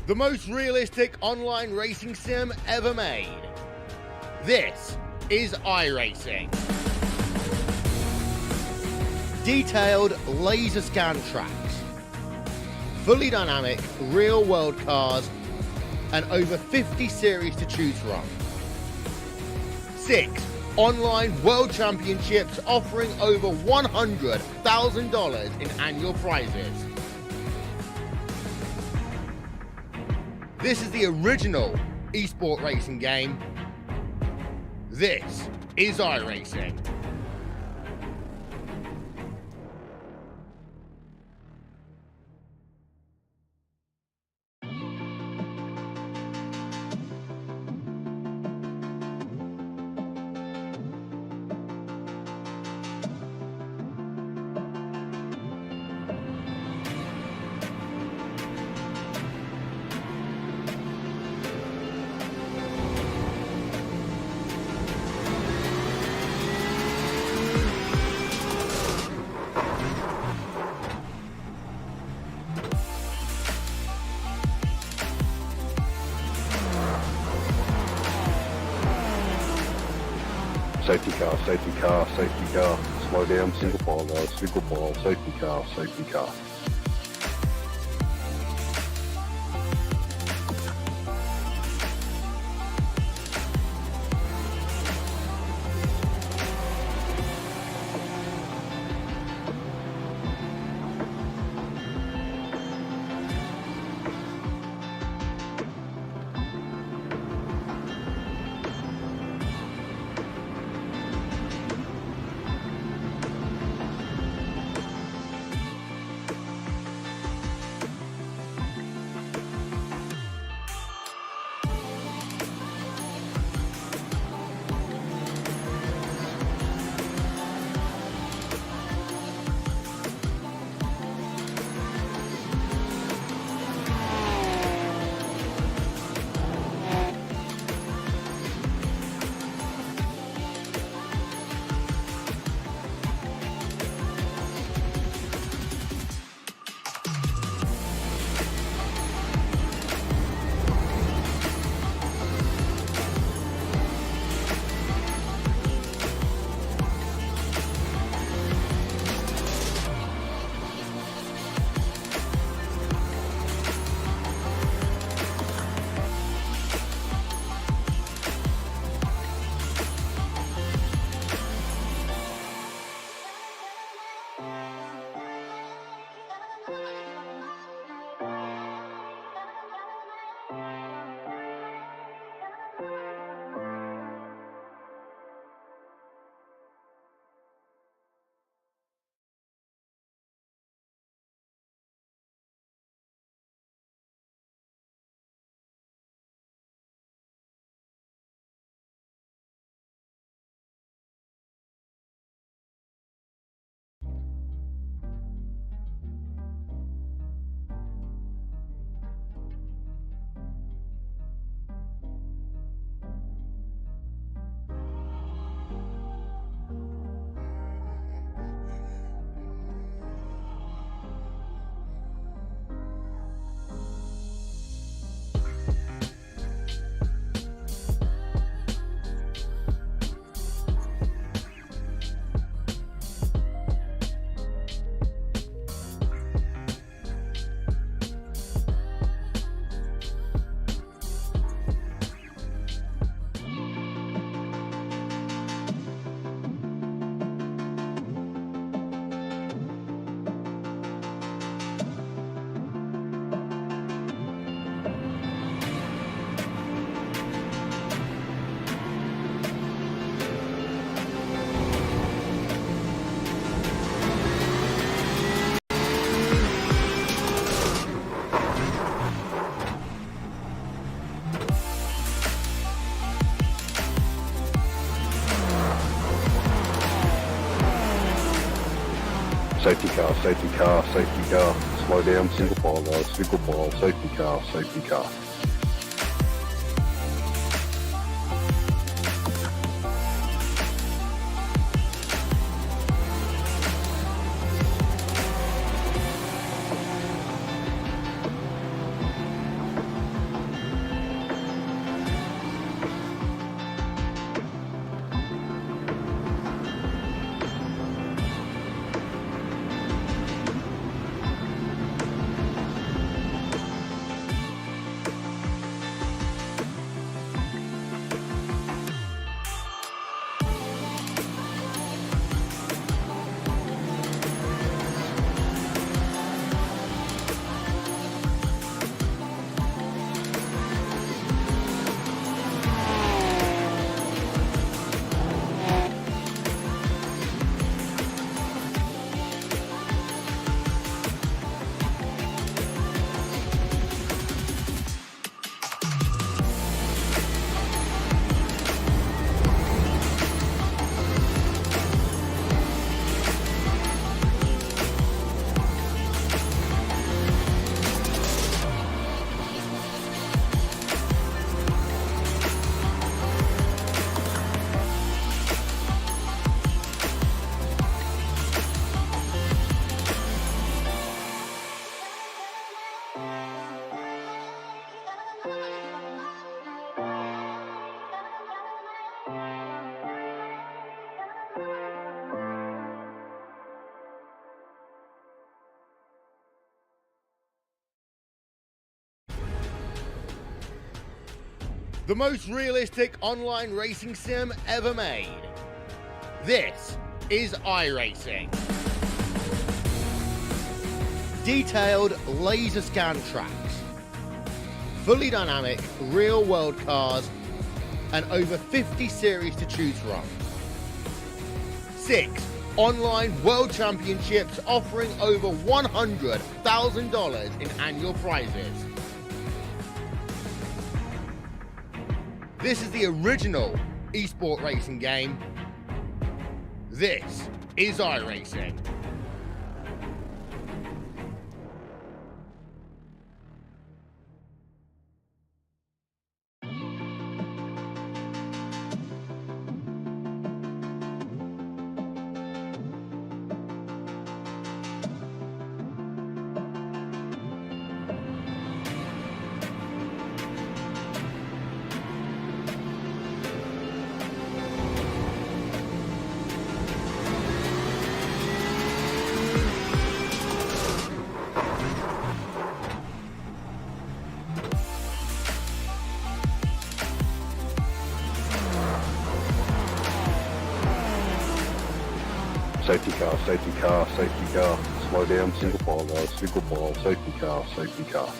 the most realistic online racing sim ever made. This is iRacing. Detailed laser scan tracks, fully dynamic real-world cars, and over 50 series to choose from. 6 online world championships offering over $100,000 in annual prizes. This is the original esport racing game. This is iRacing. Safety car, safety car, safety car. Slow down, single file, safety car, safety car. Safety car, safety car, safety car. Slow down, single file, safety car, safety car. The most realistic online racing sim ever made. This is iRacing. Detailed laser scan tracks, fully dynamic real world cars, and over 50 series to choose from. 6 online world championships offering over $100,000 in annual prizes. This is the original esport racing game. This is iRacing. Safety car, safety car, safety car. Slow down, single file guys, single file, safety car, safety car.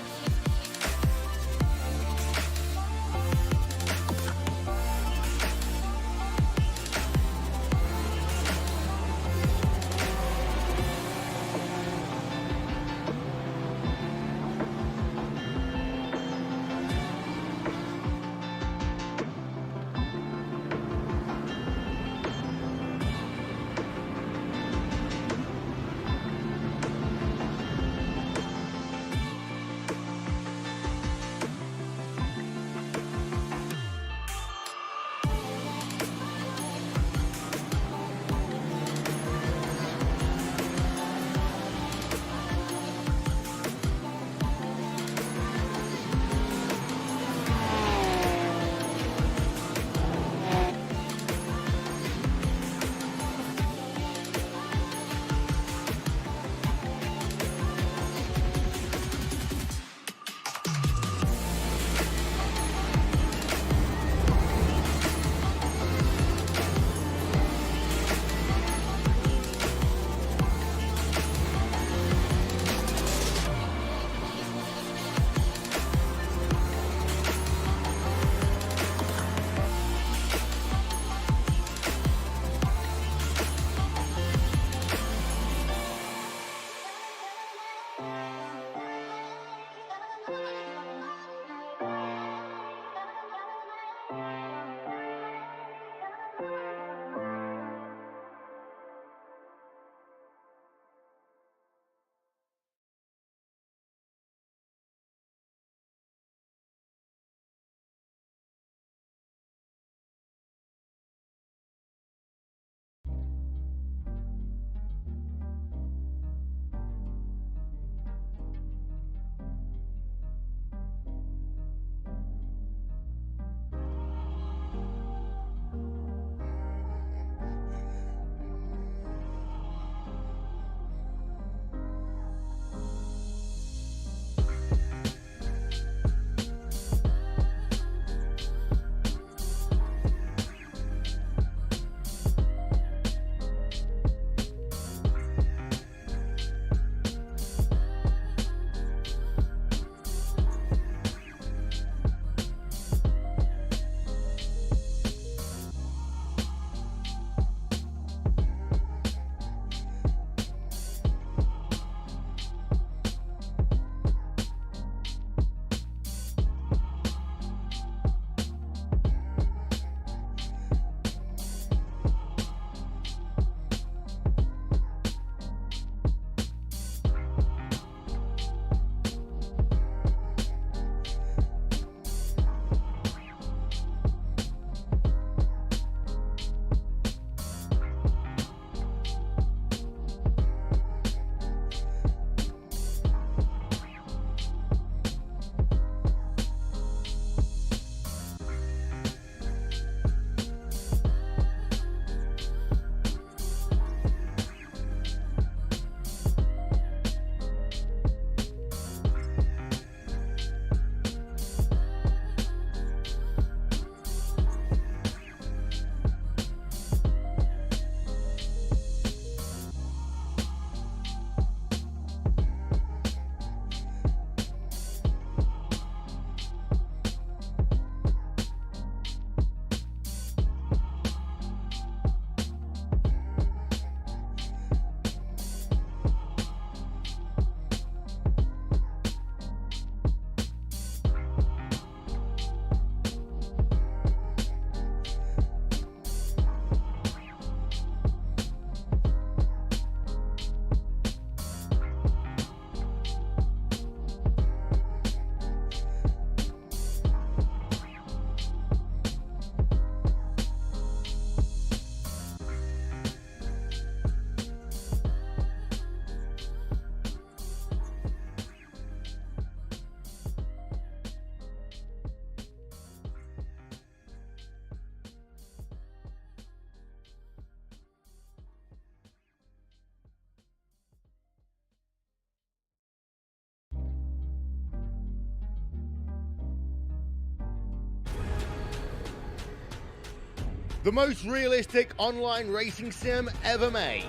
The most realistic online racing sim ever made.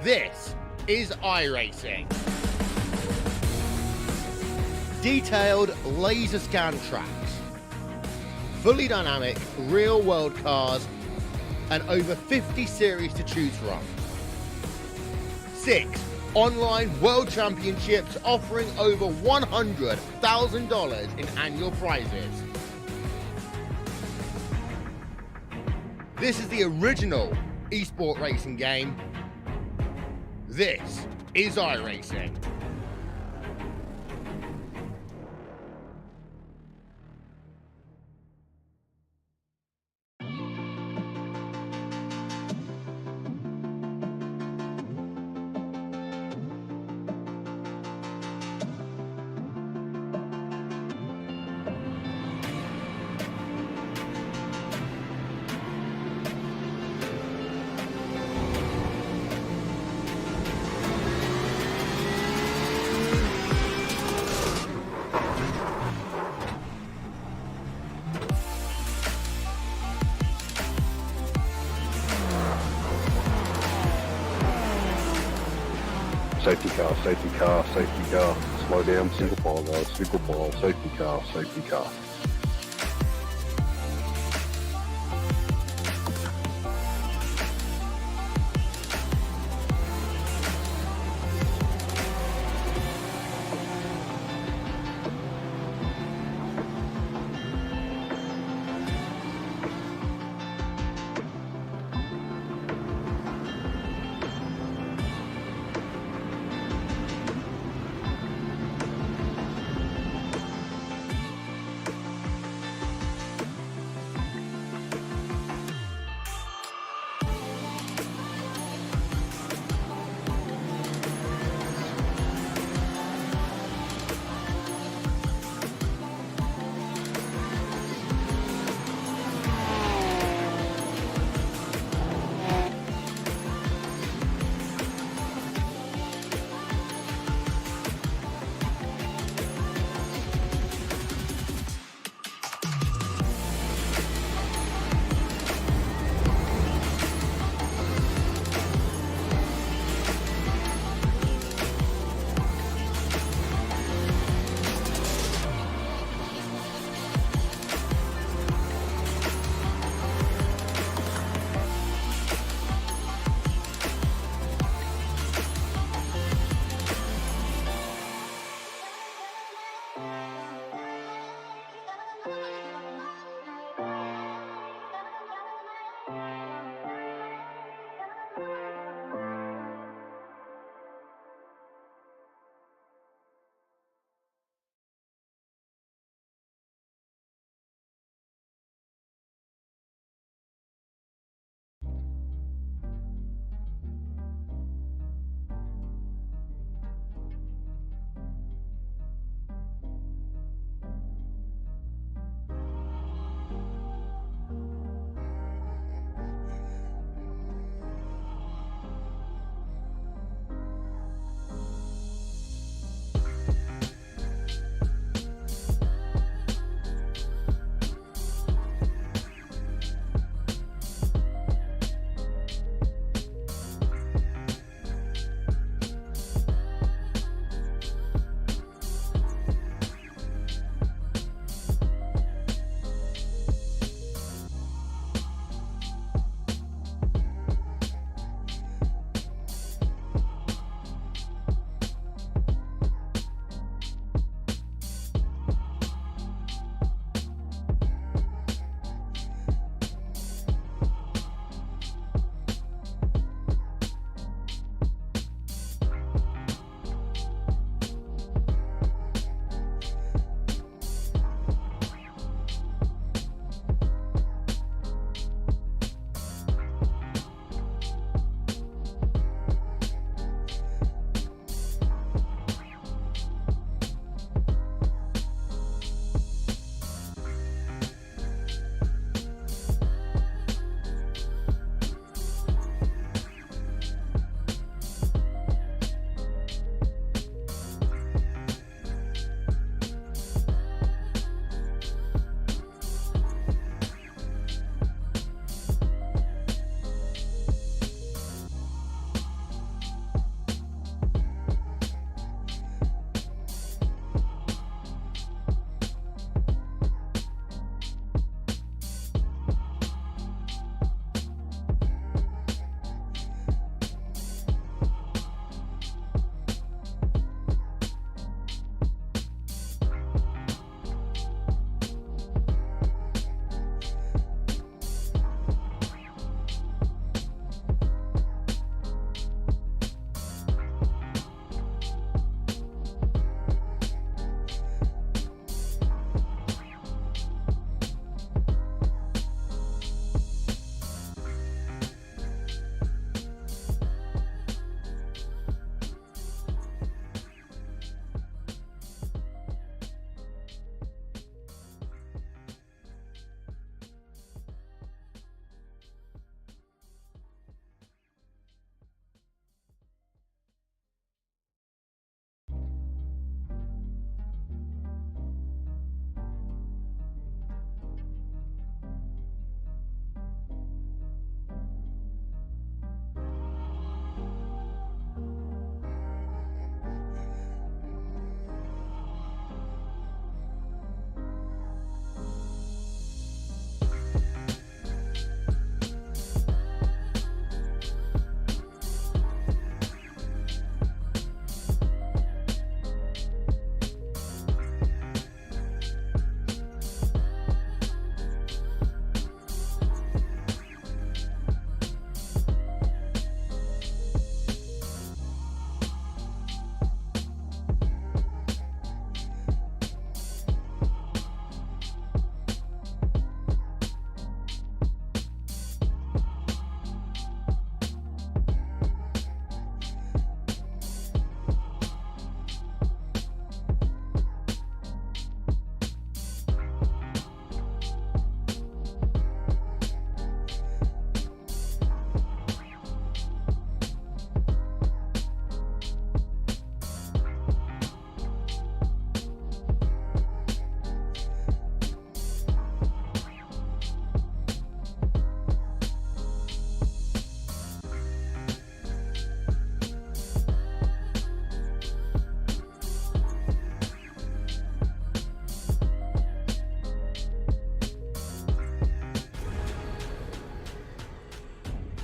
This is iRacing. Detailed laser scan tracks, fully dynamic real world cars, and over 50 series to choose from. 6 online world championships offering over $100,000 in annual prizes. This is the original esport racing game. This is iRacing. Safety car, safety car, safety car. Slow down, single file guys, single file, safety car, safety car.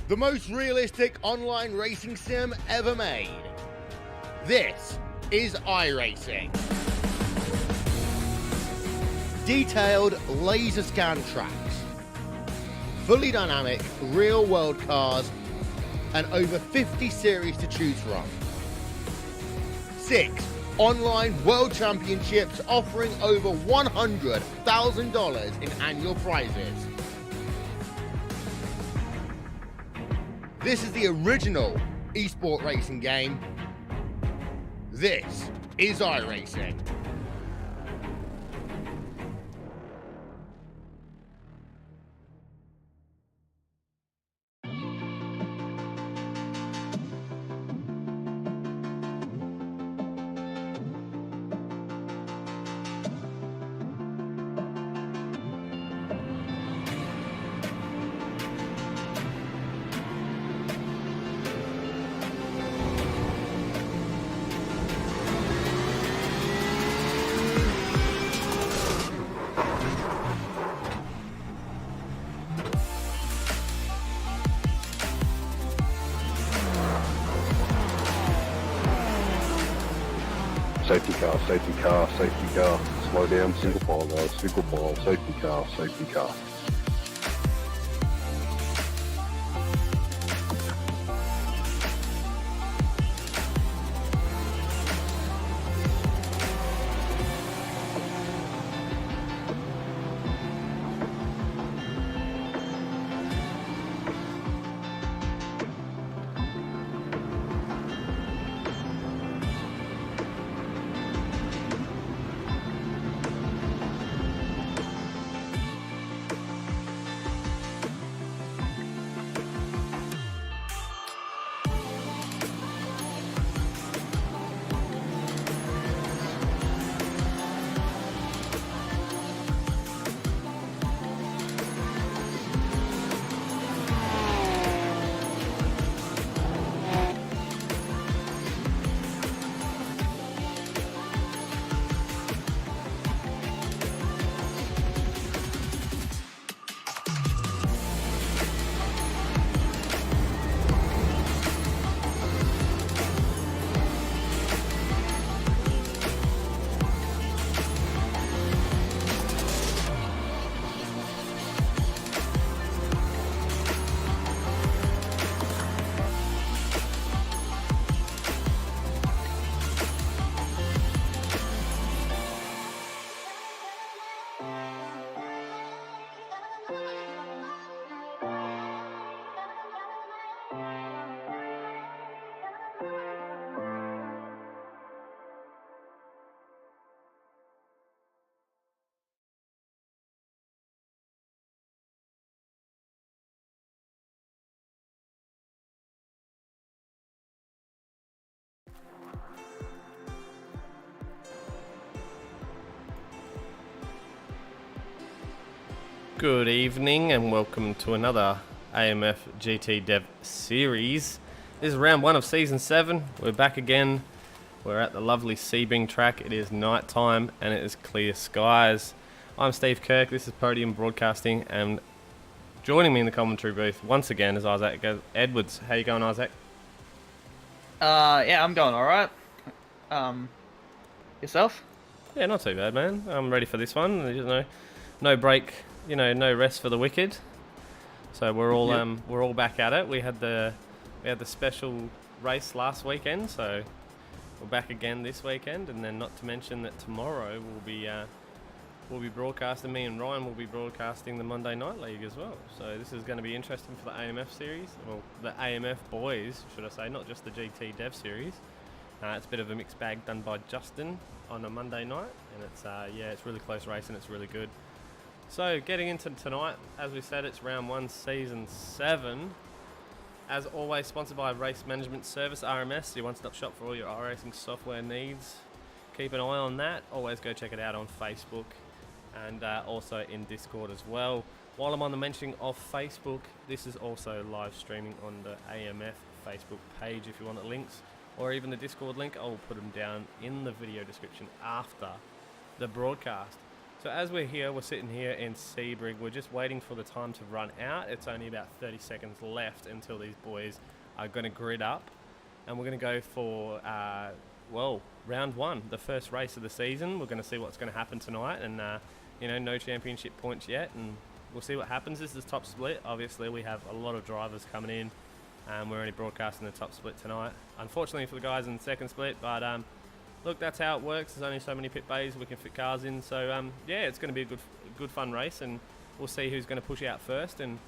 The most realistic online racing sim ever made. This is iRacing. Detailed laser scan tracks, fully dynamic real world cars, and over 50 series to choose from. 6 online world championships offering over $100,000 in annual prizes. This is the original esport racing game. This is iRacing. Safety car, safety car, safety car. Slow down, single file guys, single file, safety car, safety car. Good evening and welcome to another AMF GT Dev series. This is round 1 of season 7. We're back again. We're at the lovely Sebring track. It is night time and it is clear skies. I'm Steve Kirk, this is Podium Broadcasting, and joining me in the commentary booth once again is Isaac Edwards. How you going, Isaac? Yeah, I'm going alright. Yourself? Yeah, not too bad, man. I'm ready for this one. There's no break, no rest for the wicked. So we're all back at it. We had the special race last weekend, so we're back again this weekend, and then not to mention that tomorrow we'll be broadcasting. Me and Ryan will be broadcasting the Monday Night League as well. So this is going to be interesting for the AMF series, well, the AMF boys, should I say, not just the GT Dev series. It's a bit of a mixed bag done by Justin on a Monday night, and it's really close racing. It's really good. So getting into tonight, as we said, it's round 1, season 7. As always, sponsored by Race Management Service, RMS, your one-stop shop for all your iRacing software needs. Keep an eye on that. Always go check it out on Facebook and also in Discord as well. While I'm on the mentioning of Facebook, this is also live streaming on the AMF Facebook page if you want the links, or even the Discord link. I'll put them down in the video description after the broadcast. So as we're here, we're sitting here in Sebring. We're just waiting for the time to run out. It's only about 30 seconds left until these boys are going to grid up. And we're going to go for, round one, the first race of the season. We're going to see what's going to happen tonight. And, no championship points yet. And we'll see what happens. This is top split. Obviously, we have a lot of drivers coming in. We're only broadcasting the top split tonight. Unfortunately for the guys in the second split, but look, that's how it works. There's only so many pit bays we can fit cars in. So it's going to be a good fun race, and we'll see who's going to push out first, and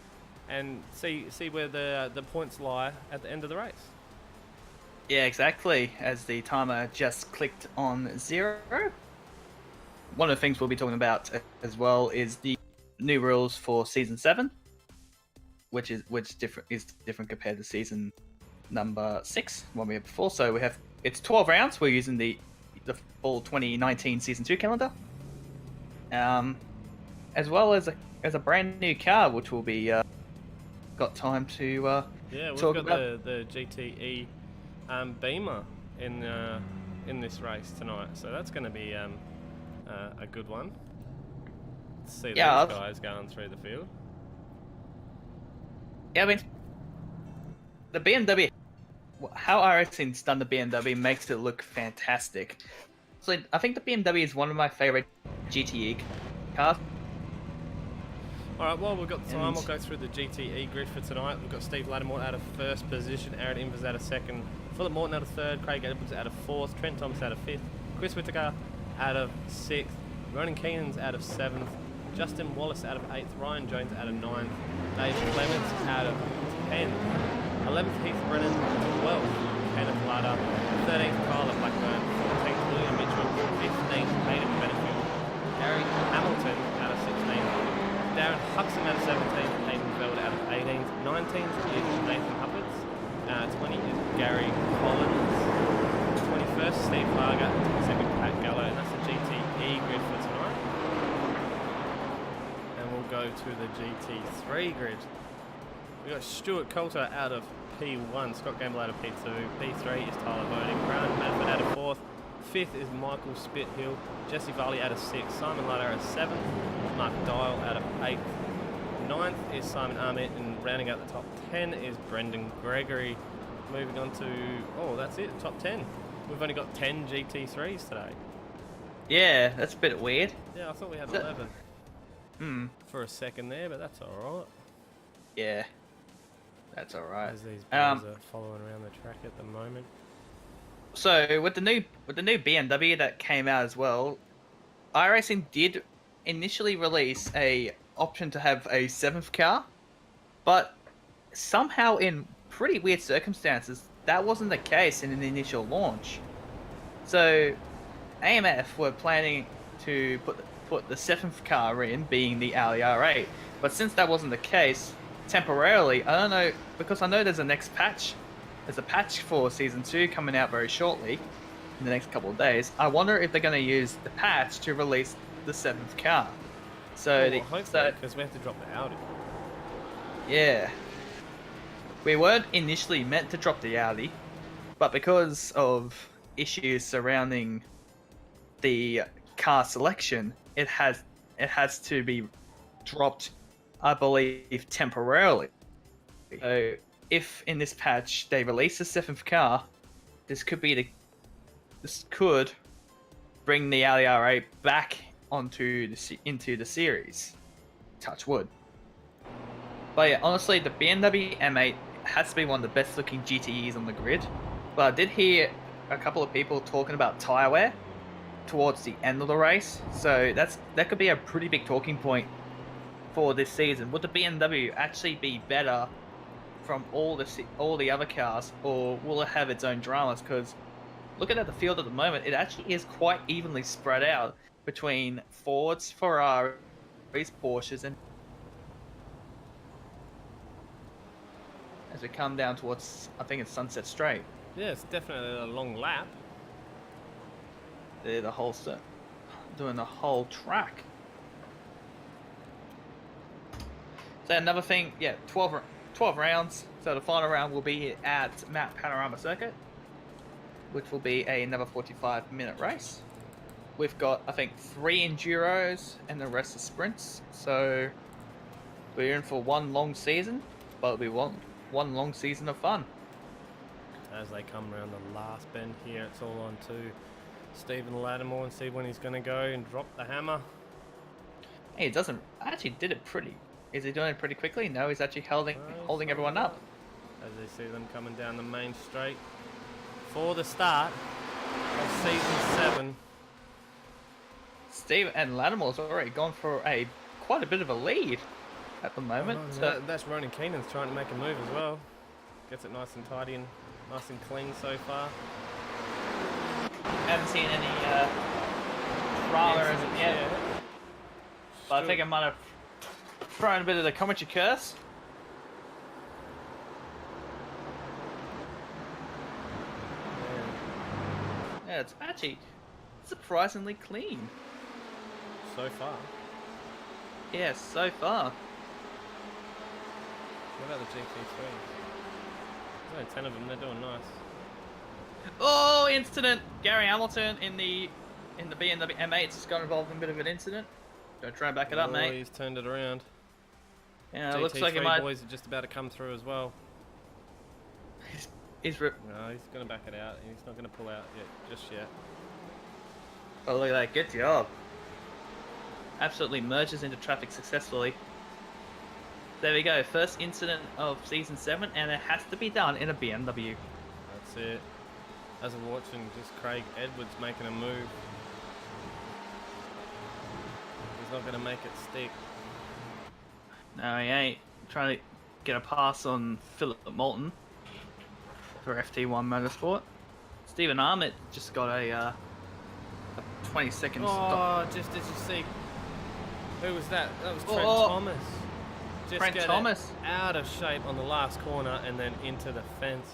see where the points lie at the end of the race. Yeah, exactly. As the timer just clicked on 0. One of the things we'll be talking about as well is the new rules for season 7. Which is different compared to season number 6, one we had before. So it's 12 rounds. We're using the full 2019 season 2 calendar, as well as a brand new car, which will be got time to we've talk got about. the GTE Beamer in this race tonight, so that's going to be a good one. Let's see these guys going through the field. Yeah, I mean, the BMW, how iRacing's done the BMW makes it look fantastic. So I think the BMW is one of my favorite GTE cars. Alright, well, we've got the time. We'll go through the GTE grid for tonight. We've got Steve Lattimore out of first position, Aaron Invers out of second, Philip Morton out of third, Craig Edwards out of fourth, Trent Thomas out of fifth, Chris Whittaker out of sixth, Ronan Keenan's out of seventh, Justin Wallace out of 8th, Ryan Jones out of 9th, Dave Clements out of 10th, 11th Heath Brennan, 12th Kenneth Ladder, 13th Tyler Blackburn, 14th William Mitchell, 15th Hayden Benefield, Gary Hamilton out of 16th, Darren Huxham out of 17th, Hayden Veld out of 18th, 19th is Nathan Hupperts, 20 is Gary Collins, 21st Steve Varga, 22nd Pat Gallo, and that's the GTE grid for tonight. Go to the GT3 grid. We got Stuart Coulter out of P1, Scott Gamble out of P2, P3 is Tyler Bowling, Grant Manford out of 4th, 5th is Michael Spithill, Jesse Varley out of 6th, Simon Ladder out of 7th, Mark Dial out of 8th, 9th is Simon Armit, and rounding out the top 10 is Brendan Gregory. Moving on to, that's it, top 10. We've only got 10 GT3s today. Yeah, that's a bit weird. Yeah, I thought we had 11. For a second there, but that's alright. Yeah, that's alright. As these boys are following around the track at the moment. So with the new BMW that came out as well, iRacing did initially release a option to have a 7th car, but somehow in pretty weird circumstances that wasn't the case in the initial launch. So AMF were planning to put the 7th car in, being the Audi R8, but since that wasn't the case, temporarily, I don't know, because I know there's a patch for Season 2 coming out very shortly, in the next couple of days. I wonder if they're going to use the patch to release the 7th car. So, because we have to drop the Audi. Yeah. We weren't initially meant to drop the Audi, but because of issues surrounding the car selection, it has to be dropped, I believe, temporarily. So if in this patch they release a 7th car, this could bring the Audi R8 back into the series. Touch wood. But yeah, honestly, the BMW M8 has to be one of the best looking GTEs on the grid. But I did hear a couple of people talking about tyre wear towards the end of the race, so that could be a pretty big talking point for this season. Would the BMW actually be better from all the other cars, or will it have its own dramas? Because looking at the field at the moment, it actually is quite evenly spread out between Fords, Ferraris, Porsches, and as we come down towards, I think it's Sunset Straight. Yeah, it's definitely a long lap. They're the whole set, doing the whole track. So another thing, 12 rounds. So the final round will be at Mount Panorama Circuit, which will be another 45-minute race. we've got, I think, 3 enduros and the rest are sprints. So we're in for one long season, but it'll be one long season of fun. As they come around the last bend here, it's all on to Stephen Lattimore and see when he's going to go and drop the hammer. Hey, it doesn't actually did it pretty. Is he doing it pretty quickly? No, he's actually holding everyone up. As they see them coming down the main straight for the start of season 7. Steve and Lattimore's already gone for quite a bit of a lead at the moment. That's Ronan Keenan's trying to make a move as well. Gets it nice and tidy and nice and clean so far. Haven't seen any drama as of yet. But I think I might have thrown a bit of the commentary curse. Yeah, it's actually surprisingly clean. So far. Yeah, so far. What about the GT3? There's only 10 of them, they're doing nice. Oh, incident! Gary Hamilton in the BMW M8 just got involved in a bit of an incident. Don't try and back it up, mate. He's turned it around. Yeah, it GT3 looks like he might. boys are just about to come through as well. He's No, he's going to back it out. He's not going to pull out yet, just yet. Oh, look at that. Good job. Absolutely merges into traffic successfully. There we go. First incident of Season 7, and it has to be done in a BMW. That's it. As I'm watching, just Craig Edwards making a move. He's not going to make it stick. No, he ain't. Trying to get a pass on Philip Moulton for FT1 Motorsport. Stephen Armit just got a 20-second stop. Oh, just did you see? Who was that? That was Trent Oh. Thomas. Just Trent get it Thomas. out of shape on the last corner and then into the fence.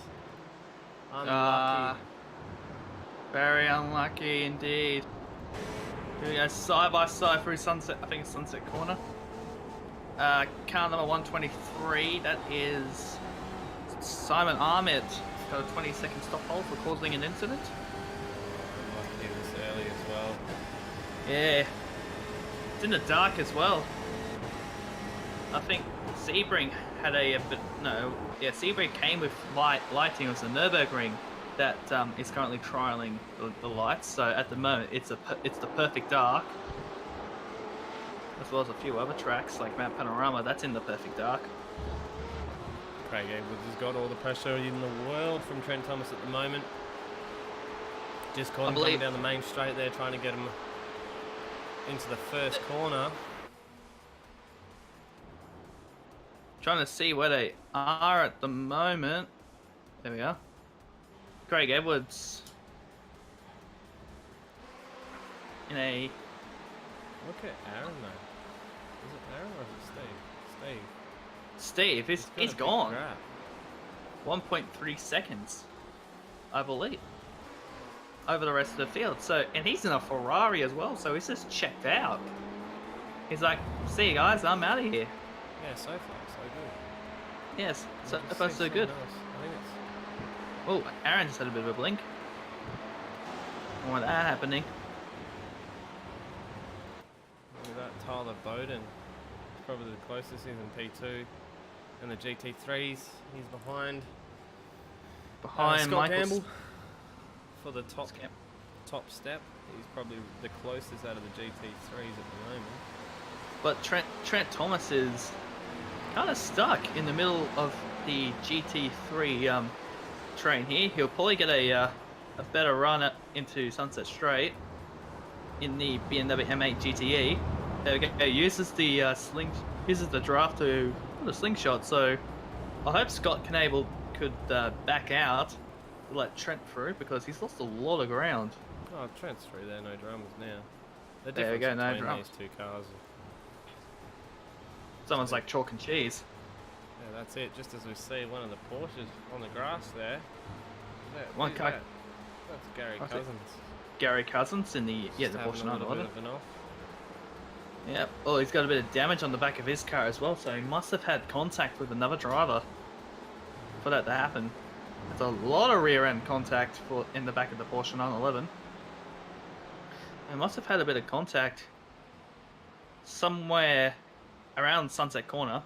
Unlucky. Very unlucky indeed. Here we go, side by side through Sunset. I think it's Sunset Corner. Car number 123. That is Simon Armit. He's got a 20-second stop hold for causing an incident. Unlucky this early as well. Yeah. It's in the dark as well. I think Sebring had Sebring came with lighting. It was a Nürburgring that is currently trialing the lights. So at the moment, it's the perfect dark, as well as a few other tracks like Mount Panorama. That's in the perfect dark. Craig Edwards has got all the pressure in the world from Trent Thomas at the moment. Just caught him coming down the main straight there, trying to get him into the first corner. Trying to see where they are at the moment. There we are. Craig Edwards in a. Look at Aaron though. Is it Aaron or is it Steve? Steve, He's got he's a big gone. grab. 1.3 seconds, I believe, over the rest of the field. So, and he's in a Ferrari as well, so he's just checked out. He's like, see you guys, I'm out of here. Yeah, so far so good. Yes, so Just far see so good. someone else. I think it's Oh, Aaron just had a bit of a blink. Don't want that happening. look at that Tyler Bowden. He's probably the closest. He's in P2. And the GT3s, he's behind. Behind Scott Michael Campbell for the top Scamp. step. He's probably the closest out of the GT3s at the moment. But Trent Thomas is kind of stuck in the middle of the GT3 train here. He'll probably get a better run into Sunset Straight in the BMW M8 GTE. There we go. Uses the uses the draft to put a slingshot. So I hope Scott could back out to let Trent through, because he's lost a lot of ground. Oh, Trent's through there, no dramas now. The There we difference go, no between dramas. these two cars. Someone's like chalk and cheese. Yeah, that's it. Just as we see one of the Porsches on the grass there. One car. That's Gary That's it. Cousins. Gary Cousins in the Just the having Porsche a little bit 911. of an off. Yep. Oh, he's got a bit of damage on the back of his car as well, so he must have had contact with another driver for that to happen. There's a lot of rear end contact in the back of the Porsche 911. I must have had a bit of contact somewhere around Sunset Corner.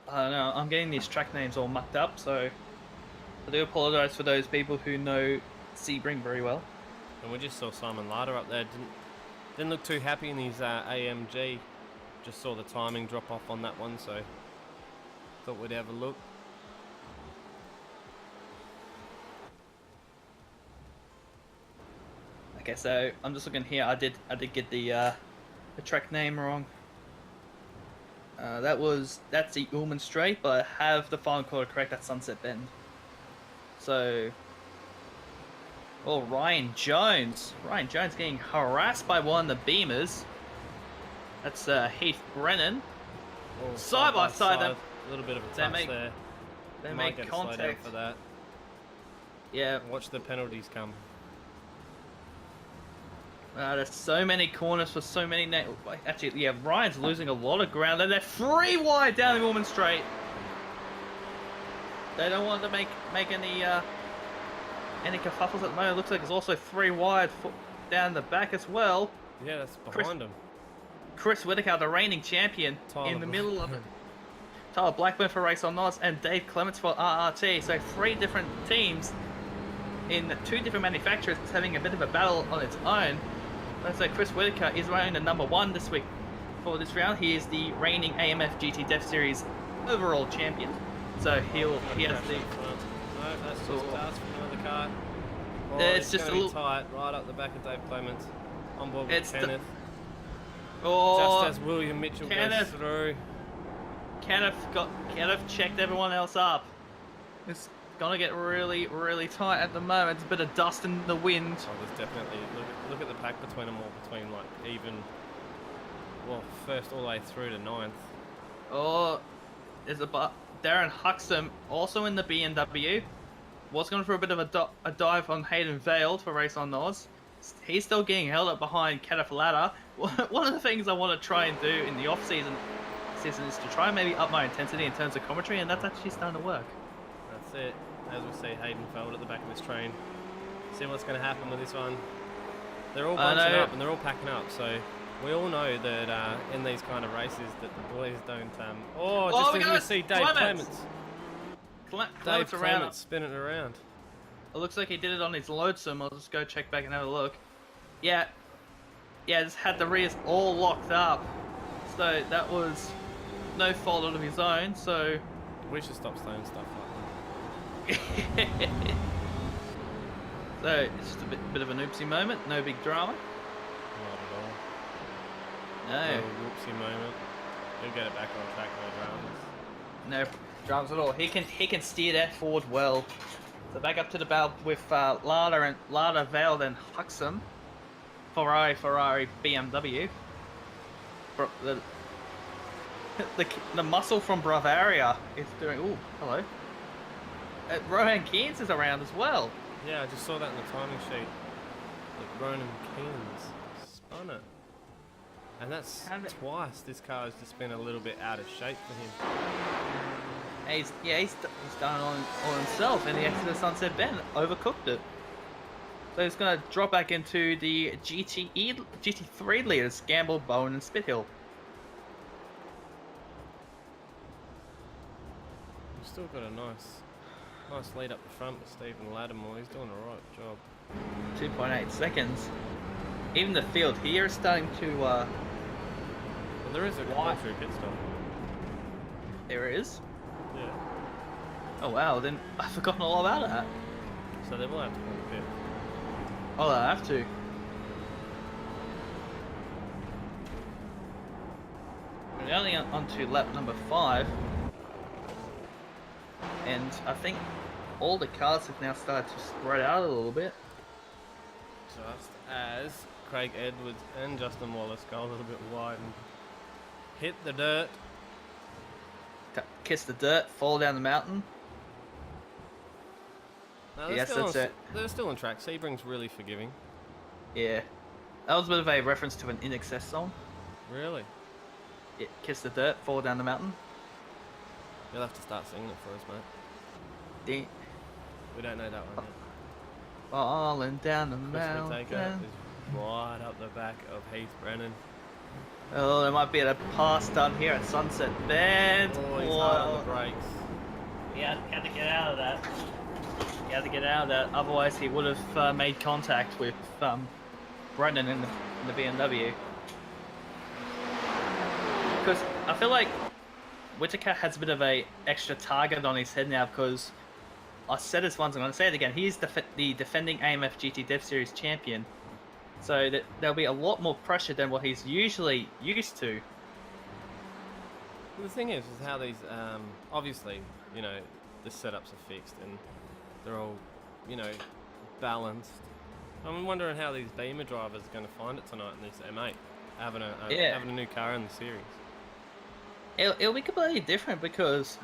I don't know. I'm getting these track names all mucked up, so I do apologise for those people who know Sebring very well. And we just saw Simon Larder up there. Didn't look too happy in his AMG. Just saw the timing drop off on that one, so thought we'd have a look. Okay, so I'm just looking here. I did get the track name wrong. That's the Ullman Straight, but I have the final quarter correct. That's Sunset Bend. So, well, Ryan Jones getting harassed by one of the Beamers. That's Heath Brennan. Oh, Side by side, a little bit of a touch there. They Might make get a slow down contact for that. Yeah, Watch the penalties come. there's so many corners for so many. Actually, yeah, Ryan's losing a lot of ground, and they're 3 wide down the Woman Straight. They don't want to make any kerfuffles at the moment. It looks like it's also 3 wide down the back as well. Yeah, that's behind him. Chris Whitaker, the reigning champion, in the middle of it. Tyler Blackburn for Race on Nos and Dave Clements for RRT. So 3 different teams in 2 different manufacturers having a bit of a battle on its own. So Chris Whitaker is running the number 1 this week for this round. He is the reigning AMF GT Def Series overall champion. So he has the. No, that's just us from another car. Oh, It's just a little tight, right up the back of Dave Clements. On board with Kenneth. Oh, just as William Mitchell Kenneth goes through. Kenneth checked everyone else up. It's gonna get really, really tight at the moment. It's a bit of dust in the wind. Oh, there's definitely look at the pack between them all, between like even, well, first all the way through to 9th. Oh, there's Darren Huxham also in the BMW. Was going for a bit of a dive on Hayden Veiled for Race on Nos. He's still getting held up behind Kenneth Latta. One of the things I want to try and do in the off season is to try and maybe up my intensity in terms of commentary, and that's actually starting to work. That's it. As we see Hayden Feld at the back of this train. See what's going to happen with this one. They're all bunching up and they're all packing up, so we all know that in these kind of races that the boys don't. Just as we see Dave Clements. Dave Clements spinning around. It looks like he did it on his loadsome. I'll just go check back and have a look. Yeah, just had the rears all locked up. So that was no fault of his own, so... We should stop saying stuff like that. So, it's just a bit of an oopsie moment. No big drama. Not at all. No. No whoopsie moment. He'll get it back on track, no dramas. No dramas at all. He can steer that forward well. So back up to the battle with Lada, Veiled and Huxham. Ferrari, BMW. The muscle from Bavaria is doing. Ooh, hello. Rohan Keynes is around as well. Yeah, I just saw that in the timing sheet. Like Ronan Keynes spun it. And that's twice this car has just been a little bit out of shape for him. He's done it on himself, and he exited Sunset Bend, overcooked it. So he's going to drop back into the GT3 leaders, Gamble, Bowen, and Spithill. We've still got a nice lead up the front with Stephen Lattimore. He's doing a right job. 2.8 seconds. Even the field here is starting to. Well, there is a commentary pit stop. There is. Yeah. Oh wow! Then I've forgotten all about that. So they will have to come to pit. Oh, I have to. We're only on to lap number 5, and I think all the cars have now started to spread out a little bit. Just as Craig Edwards and Justin Wallace go a little bit wide and hit the dirt. Kiss the dirt, fall down the mountain. No, they're They're still on track. Sebring's really forgiving. Yeah. That was a bit of a reference to an In Excess song. Really? Yeah, kiss the dirt, fall down the mountain. You'll have to start singing it for us, mate. We don't know that one yet. Falling down the Chris Whittaker mountain. is right up the back of Heath Brennan. Oh, there might be a pass done here at Sunset Bend. Oh, he's hard on the brakes. He had to get out of that. He had to get out of that. Otherwise, he would have made contact with Brendan in the BMW. Because I feel like Whitaker has a bit of a extra target on his head now, because I said this once, I'm going to say it again. He's the defending AMF GT Dev Series champion. So that there'll be a lot more pressure than what he's usually used to. The thing is how these, obviously, you know, the setups are fixed and they're all, you know, balanced. I'm wondering how these Beamer drivers are going to find it tonight in this M8, having a new car in the series. It'll be completely different because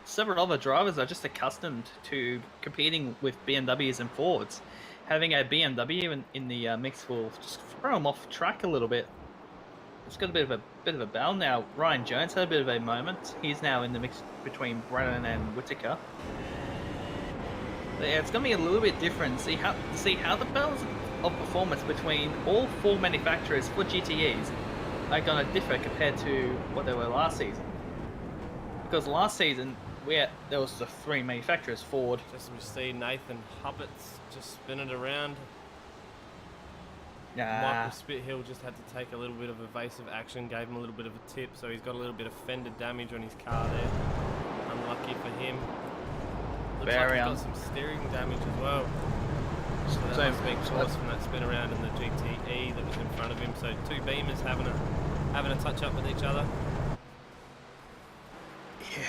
several other drivers are just accustomed to competing with BMWs and Fords. Having a BMW in the mix will just throw them off track a little bit. It's got a bit of a battle now. Ryan Jones had a bit of a moment. He's now in the mix between Brennan and Whitaker. But yeah, it's going to be a little bit different. See how the battles of performance between all four manufacturers for GTEs are going to differ compared to what they were last season. Because last season there was the three manufacturers: Ford. Just we see Nathan Hubbart's just spinning around. Michael Spithill just had to take a little bit of evasive action, gave him a little bit of a tip, so he's got a little bit of fender damage on his car there. Unlucky for him. Looks like he's got some steering damage as well. So that must be caused from that spin around in the GTE that was in front of him. So two Beamers having a touch up with each other. Yeah.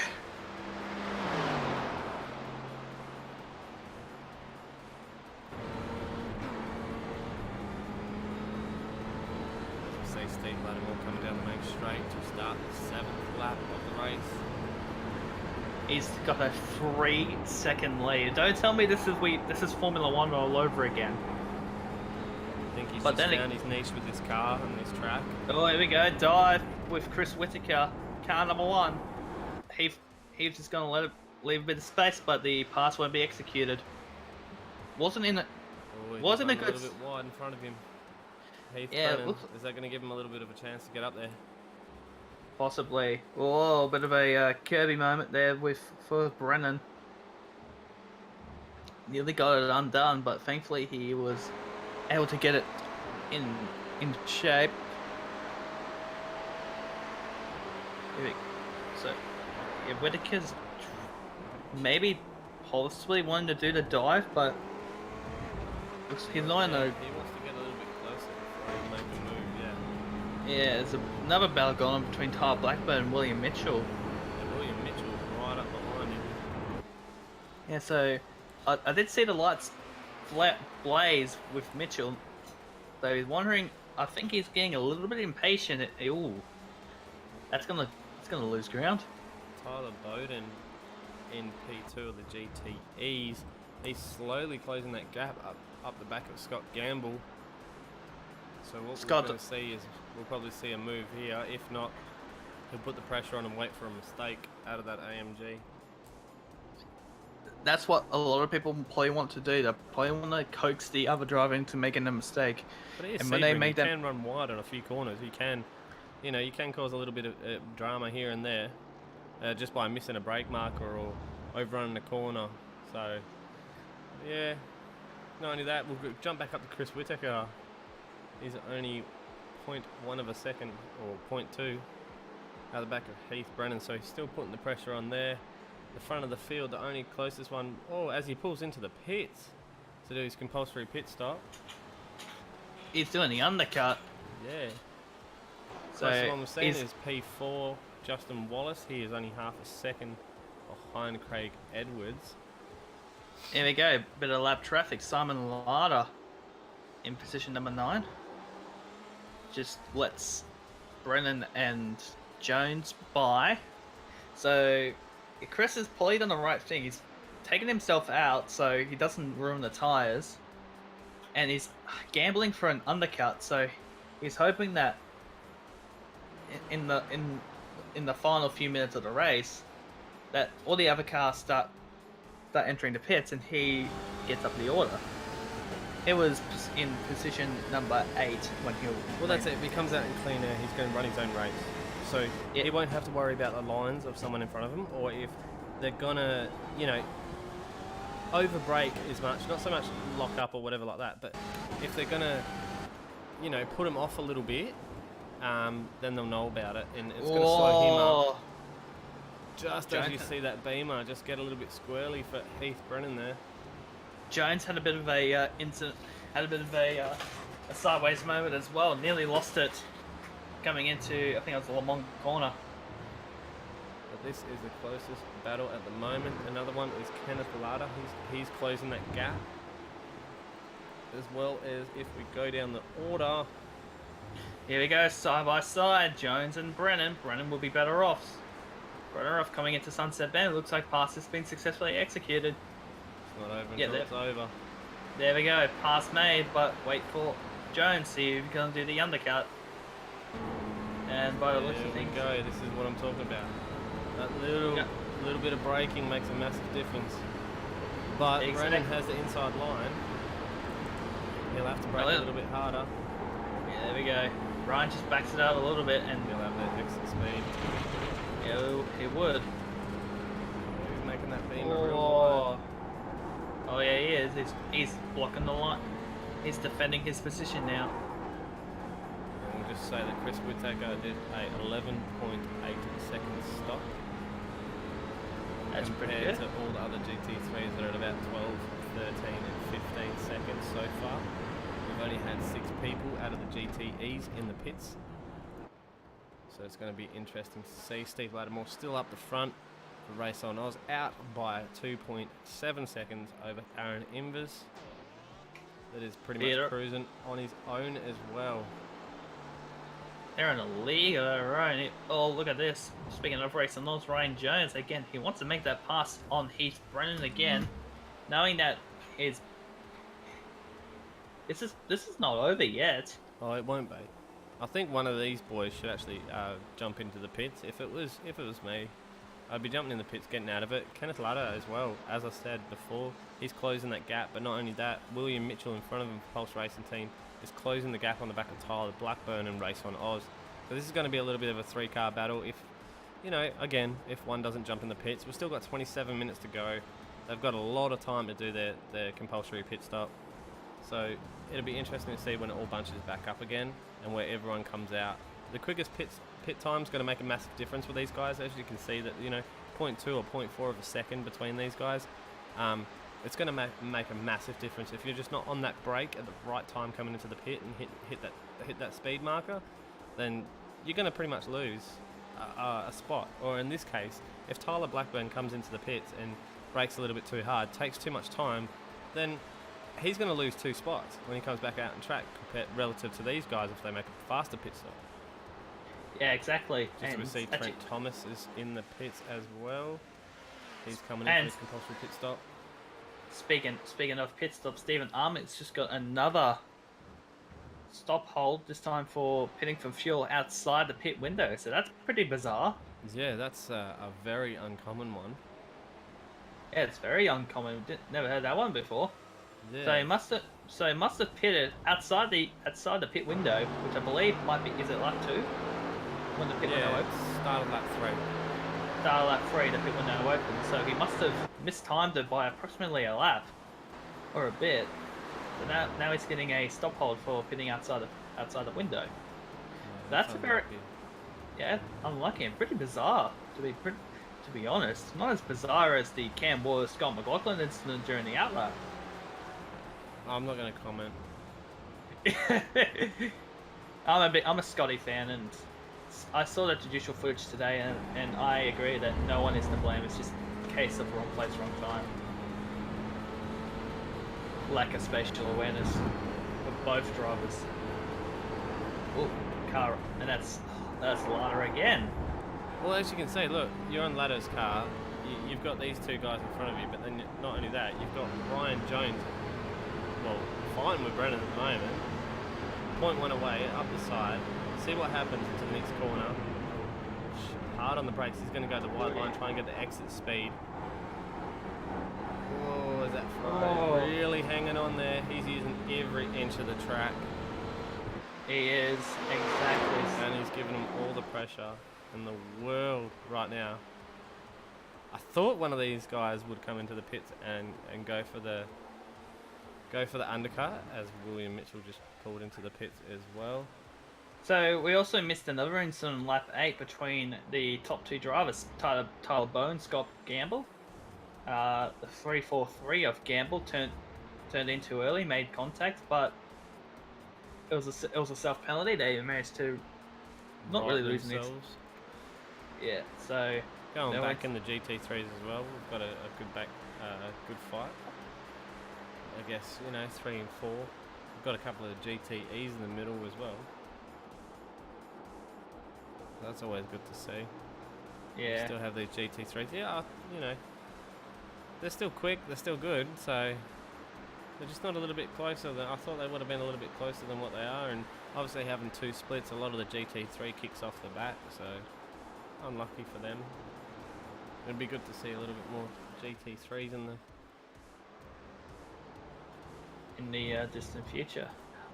See Steve Lattimore coming down the main straight to start the 7th lap of the race. He's got a 3-second lead. Don't tell me this is Formula One all over again. I think he's just found his niche with this car and this track. Oh, here we go. Dive with Chris Whitaker. Car number 1. He's just going to leave a bit of space, but the pass won't be executed. Wasn't in it. Oh, wasn't a good. good. A little bit wide in front of him. Heath Yeah. Brennan, is that going to give him a little bit of a chance to get up there? Possibly. Oh, a bit of a Kirby moment there for Brennan. Nearly got it undone, but thankfully he was able to get it in shape. So, yeah, Whitaker's maybe possibly wanting to do the dive, but he's not in a... He wants to get a little bit closer before he make a move, yeah. Yeah, there's another battle going on between Tyler Blackburn and William Mitchell. Yeah, William Mitchell right up behind him. Yeah, so I did see the lights blaze with Mitchell. So he's wondering. I think he's getting a little bit impatient. Ooh, it's gonna lose ground. Tyler Bowden in P2 of the GTEs. He's slowly closing that gap up the back of Scott Gamble. So what we're going to see is we'll probably see a move here. If not, he'll put the pressure on and wait for a mistake out of that AMG. That's what a lot of people probably want to do. They probably want to coax the other driver into making a mistake. But and when they make that, can run wide on a few corners. You can cause a little bit of drama here and there, just by missing a brake marker or overrunning a corner. So, yeah. Not only that, we'll jump back up to Chris Whitaker. He's only 0.1 of a second, or 0.2, out the back of Heath Brennan, so he's still putting the pressure on there. The front of the field, the only closest one, as he pulls into the pits to do his compulsory pit stop. He's doing the undercut. Yeah. So closest one we've seen is P4, Justin Wallace. He is only half a second behind Craig Edwards. Here we go, bit of lap traffic. Simon Lada in position number 9. Just lets Brennan and Jones by. So Chris has probably done the right thing. He's taken himself out so he doesn't ruin the tyres, and he's gambling for an undercut. So he's hoping that in the final few minutes of the race, that all the other cars start entering the pits and he gets up the order. It was in position number 8 when he. Well, that's it. If he comes out in clean air, he's going to run his own race. So he won't have to worry about the lines of someone in front of him, or if they're gonna, you know, over brake as much, not so much lock up or whatever like that, but if they're gonna, you know, put him off a little bit, then they'll know about it, and it's gonna slow him up. Just as you see that Beamer just get a little bit squirrely for Heath Brennan there. Jones had a bit of a incident, had a bit of a sideways moment as well. Nearly lost it coming into, I think it was the Lamont corner. But this is the closest battle at the moment. Another one is Kenneth Latta. He's closing that gap. As well as if we go down the order. Here we go, side by side, Jones and Brennan. Brennan will be better off. Better off coming into Sunset Bend. It looks like pass has been successfully executed. It's not over until it's over. There we go, pass made, but wait for Jones, see if he can do the undercut. And by the looks of things, go. This is what I'm talking about. That little bit of braking makes a massive difference. But Brennan has the inside line. He'll have to brake a little bit harder. Yeah, there we go. Ryan just backs it out a little bit, and he'll have that extra speed. Yeah, he would. He's making that Beamer real wide. Oh yeah, he is. He's blocking the line. He's defending his position now. And we'll just say that Chris Whittaker did a 11.8 second stop. That's pretty good. Compared to all the other GT3s that are at about 12, 13 and 15 seconds so far. We've only had 6 people out of the GTEs in the pits. So it's going to be interesting to see. Steve Lattimore still up the front. The Race on Oz out by 2.7 seconds over Aaron Invers. That is pretty much cruising on his own as well. They're in a league of their own. Oh, look at this. Speaking of Race on Oz, Ryan Jones again. He wants to make that pass on Heath Brennan again, knowing that this is not over yet. Oh, it won't be. I think one of these boys should actually jump into the pits. If it was me, I'd be jumping in the pits, getting out of it. Kenneth Latta as well, as I said before, he's closing that gap. But not only that, William Mitchell in front of him, Pulse Racing Team, is closing the gap on the back of Tyler Blackburn and Race on Oz. So this is going to be a little bit of a 3-car battle. If, you know, again, if one doesn't jump in the pits, we've still got 27 minutes to go. They've got a lot of time to do their compulsory pit stop. So it'll be interesting to see when it all bunches back up again and where everyone comes out. The quickest pit time is going to make a massive difference with these guys. As you can see, that, you know, 0.2 or 0.4 of a second between these guys. It's going to make a massive difference. If you're just not on that brake at the right time coming into the pit and hit that speed marker, then you're going to pretty much lose a spot. Or in this case, if Tyler Blackburn comes into the pits and brakes a little bit too hard, takes too much time, then he's going to lose 2 spots when he comes back out on track relative to these guys if they make a faster pit stop. Yeah, exactly. Just to see Trent Thomas is in the pits as well. He's coming in for his compulsory pit stop. Speaking of pit stop, Stephen Armitt's just got another stop hold, this time for pitting for fuel outside the pit window. So that's pretty bizarre. Yeah, that's a very uncommon one. Yeah, it's very uncommon. Never heard that one before. Yeah. So he must have pitted outside the pit window, which I believe might be, is it lap 2? When the pit window opens? Started lap 3. Started lap 3, the pit window opens. So he must have mistimed it by approximately a lap. Or a bit. So now he's getting a stop hold for pitting outside the window. Yeah, that's a very... Yeah, unlucky and pretty bizarre, to be honest. Not as bizarre as the Cam Waller Scott McLaughlin incident during the outlap. I'm not going to comment. I'm a Scotty fan, and I saw that judicial footage today, and I agree that no one is to blame. It's just a case of wrong place, wrong time. Lack of spatial awareness for both drivers. Oh, car, and that's Lana again. Well, as you can see, look, you're on Ladder's car. You've got these 2 guys in front of you, but then not only that, you've got Ryan Jones. Well, fine with Brennan at the moment. 0.1 away, up the side. See what happens into the next corner. Hard on the brakes. He's going to go the wide line, try and get the exit speed. Oh, is that Fry really hanging on there? He's using every inch of the track. He is, exactly. And he's giving them all the pressure in the world right now. I thought one of these guys would come into the pits and go for the undercut, as William Mitchell just pulled into the pits as well. So we also missed another incident on lap 8 between the top two drivers, Tyler Bowe and Scott Gamble. The 343 of Gamble turned in too early, made contact, but it was a self penalty. They managed to not really lose this. Yeah, so going back in the GT3s as well. We've got a good fight. I guess 3 and 4. We've got a couple of GTEs in the middle as well. That's always good to see. Yeah. We still have these GT3s. Yeah, they're still quick. They're still good. So they're just not a little bit closer. I thought they would have been a little bit closer than what they are. And obviously having 2 splits, a lot of the GT3 kicks off the back. So unlucky for them. It'd be good to see a little bit more GT3s in the distant future.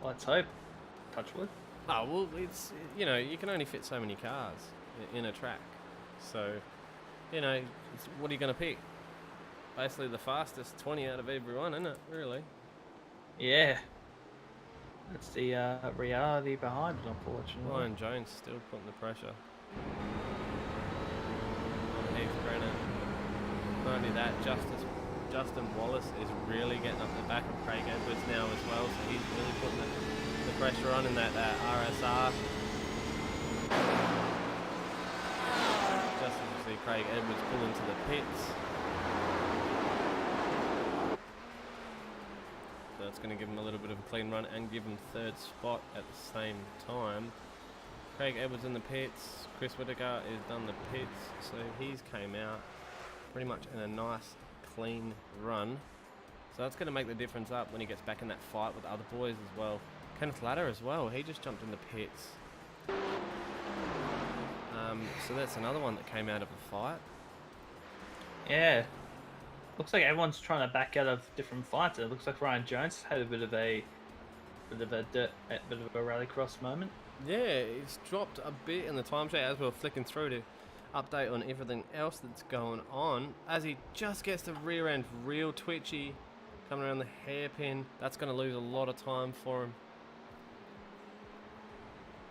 Let's hope. Touch wood. Oh, well, it's, you can only fit so many cars in a track. So, what are you going to pick? Basically the fastest 20 out of everyone, isn't it, really? Yeah. That's the reality behind it, unfortunately. Ryan Jones still putting the pressure on Heath Brennan. Not only that, Justin Wallace is really getting up the back of Craig Edwards now as well, so he's really putting the pressure on in that RSR. Just as you see Craig Edwards pull into the pits. So it's going to give him a little bit of a clean run and give him 3rd spot at the same time. Craig Edwards in the pits. Chris Whittaker is done the pits, so he's came out pretty much in a nice clean run. So that's going to make the difference up when he gets back in that fight with other boys as well. Kenneth Latter as well, he just jumped in the pits. So that's another one that came out of the fight. Yeah. Looks like everyone's trying to back out of different fights. It looks like Ryan Jones had a bit of a rallycross moment. Yeah, it's dropped a bit in the time sheet as we were flicking through to update on everything else that's going on. As he just gets the rear end real twitchy, coming around the hairpin, that's going to lose a lot of time for him.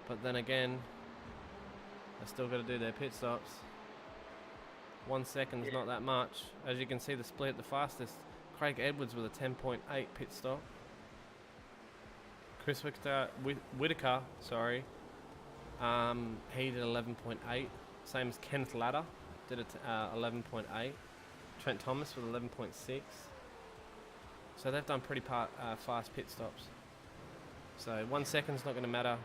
But then again, they still got to do their pit stops. 1 second is not that much. As you can see, the split, the fastest, Craig Edwards with a 10.8 pit stop. Chris Whittaker, sorry, he did 11.8. Same as Kenneth Latter, did 11.8. Trent Thomas with 11.6. So they've done pretty fast pit stops. So 1 second's not going to matter.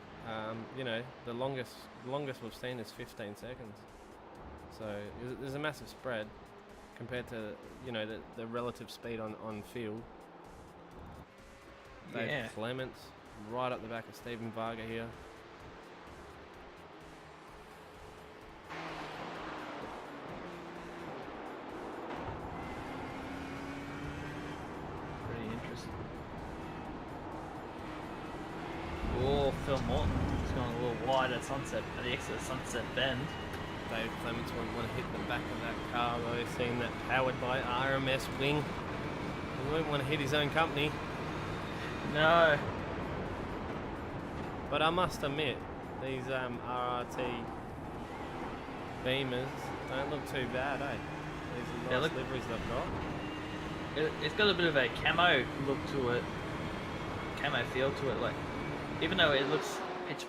The longest we've seen is 15 seconds. So there's a massive spread compared to the relative speed on field. Dave Clements right up the back of Stephen Varga here. Pretty interesting. Oh, Phil Morton. He's going a little wide at the exit of Sunset Bend. Dave Clements won't want to hit the back of that car though, seeing that powered by RMS wing. He won't want to hit his own company. No. But I must admit, these RRT Beamers don't look too bad, eh? These are nice liveries they've got. It's got a bit of a camo look to it. Camo feel to it, like, even though it looks pitch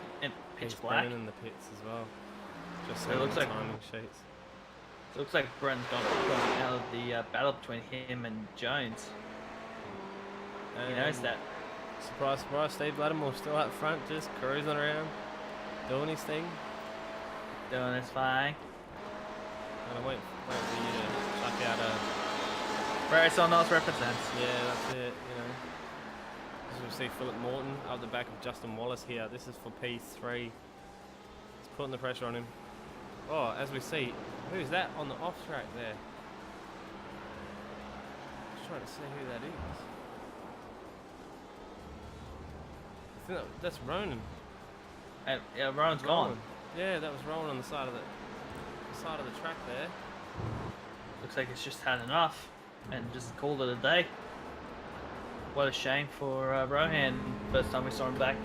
black. In the pits as well. Just it looks like timing sheets. It looks like Bren's gone out of the battle between him and Jones. You notice that? Surprise, surprise, Steve Lattimore still up front, just cruising around, doing his thing. Doing his thing. And I wait for you to chuck out a... Where it's on us represents. Yeah, that's it, As we see Philip Morton up the back of Justin Wallace here. This is for P3. It's putting the pressure on him. Oh, as we see, who's that on the off track there? Just trying to see who that is. think that's Ronan. And yeah, Rowan's gone. Yeah, that was Ronan on the side of the track there. Looks like it's just had enough and just called it a day. What a shame for Rohan. First time we saw him back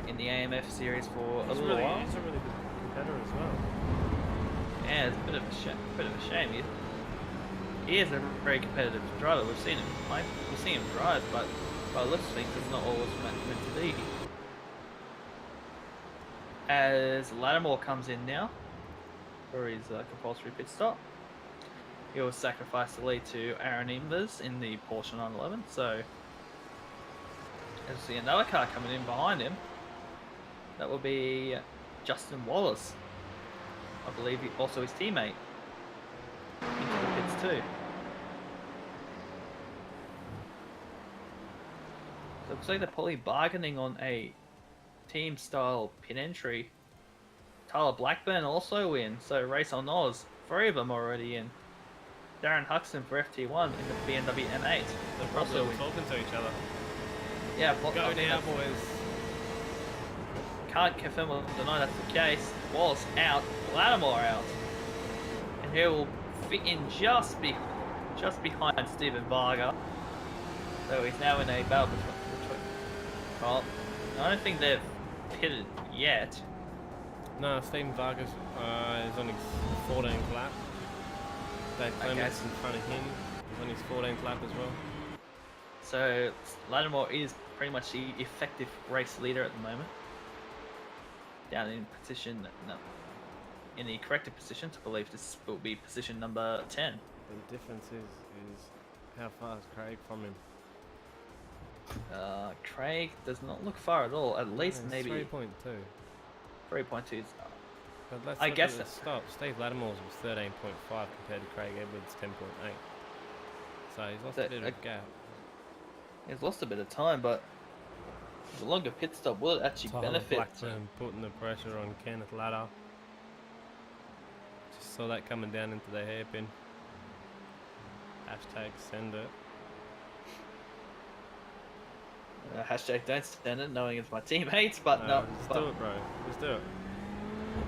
in the AMF series for a little while. He's a really good competitor as well. Yeah, it's a bit of a shame. He is a very competitive driver. We've seen him play, we've seen him drive, but by the looks of things, it's not always meant to be. As Lattimore comes in now for his compulsory pit stop, he will sacrifice the lead to Aaron Imbers in the Porsche 911. So, as we see another car coming in behind him, that will be Justin Wallace. I believe also his teammate into the pits too. So it looks like they're probably bargaining on a team style pit entry. Tyler Blackburn also in, so Race on Oz, 3 of them already in. Darren Huxton for FT1 in the BMW M8. They're probably all talking to each other. Yeah, Go now, boys. Can't confirm or deny that's the case. Wallace out, Lattimore out, and he will fit in just behind Stephen Varga. So he's now in a battle between. Well, I don't think they've pitted yet. No, Stephen Vargas is on his 14th lap. Dave Clements in front of him. He's on his 14th lap as well. So Lattimore is pretty much the effective race leader at the moment. Down in position, no, in the corrected position, I believe this will be position number 10. The difference is how far is Craig from him? Craig does not look far at all. At least maybe 3.2. 3.2 is. But let's I look guess at the stop. Steve Lattimore's was 13.5 compared to Craig Edwards' 10.8. So he's lost a bit of gap. He's lost a bit of time, but the longer pit stop will actually benefit. Blackburn putting the pressure on Kenneth Latta. Just saw that coming down into the hairpin. Hashtag send it. Hashtag don't stand it, knowing it's my teammates, but no. Just do it, bro. Just do it.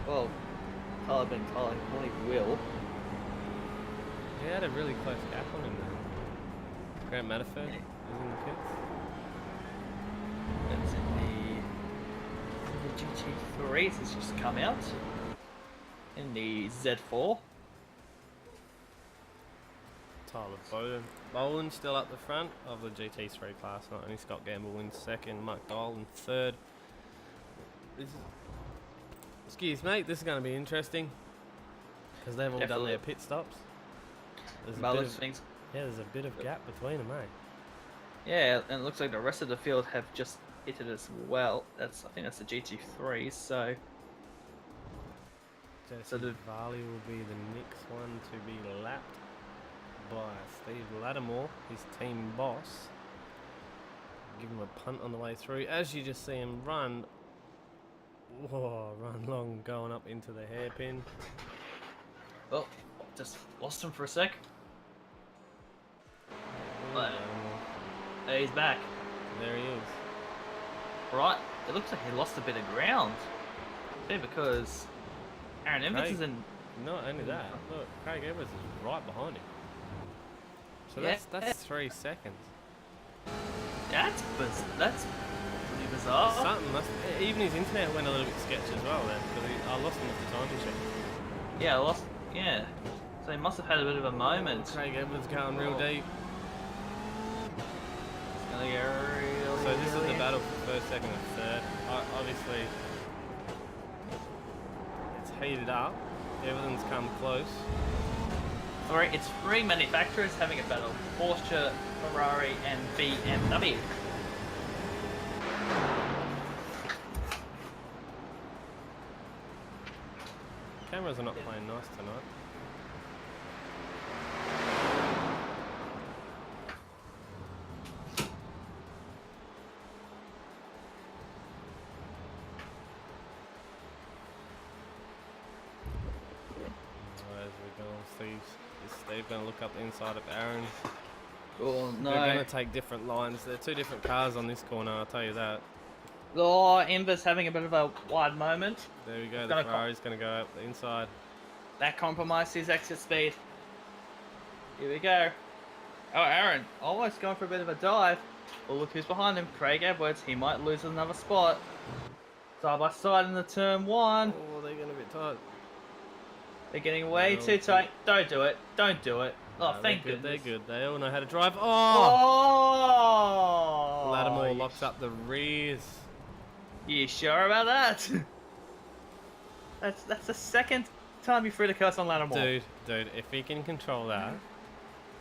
Well, Tyler Ben Tyler probably will. He had a really close gap on him there. Grant Matterford is in the pits. That's in the GT3s has just come out. In the Z4. Tyler Boland still up the front of the GT3 class. Not only Scott Gamble in second, Mike Doyle in third. Excuse mate, this is going to be interesting because they've all done their pit stops. There's a bit of gap between them, eh? Yeah, and it looks like the rest of the field have just hit it as well. I think that's the GT3, so. So the Varley will be the next one to be lapped by Steve Lattimore, his team boss. Give him a punt on the way through. As you just see him run, run long, going up into the hairpin. Oh, just lost him for a sec. There he's back. There he is. Right, it looks like he lost a bit of ground. Yeah, because Aaron Evans is in. Not only that, look, Craig Evans is right behind him. So that's 3 seconds. That's pretty bizarre. Even his internet went a little bit sketchy as well then, because I lost him at the time check. Yeah, yeah. So he must have had a bit of a moment. Craig Edwards going real deep. It's gonna get real. So this is the battle for first, second, and third. Obviously, it's heated up. Everything's come close. It's 3 manufacturers having a battle: Porsche, Ferrari, and BMW. Cameras are not playing nice tonight. As we go on, is Steve going to look up the inside of Aaron? Oh no! They're going to take different lines. There are 2 different cars on this corner, I'll tell you that. Oh, Ember's having a bit of a wide moment. There we go. It's The gonna Ferrari's going to go up the inside. That compromised his exit speed. Here we go. Oh, Aaron, almost going for a bit of a dive. Well, look who's behind him. Craig Edwards. He might lose another spot. Side by side in the turn 1. Oh, they're getting a bit tight. They're getting way No, too tight. Don't do it. Don't do it. Oh, No, thank they're good. goodness. They're good. They all know how to drive. Oh! Oh! Lattimore locks up the rears. You sure about that? That's the second time you threw the curse on Lattimore. Dude, if he can control that,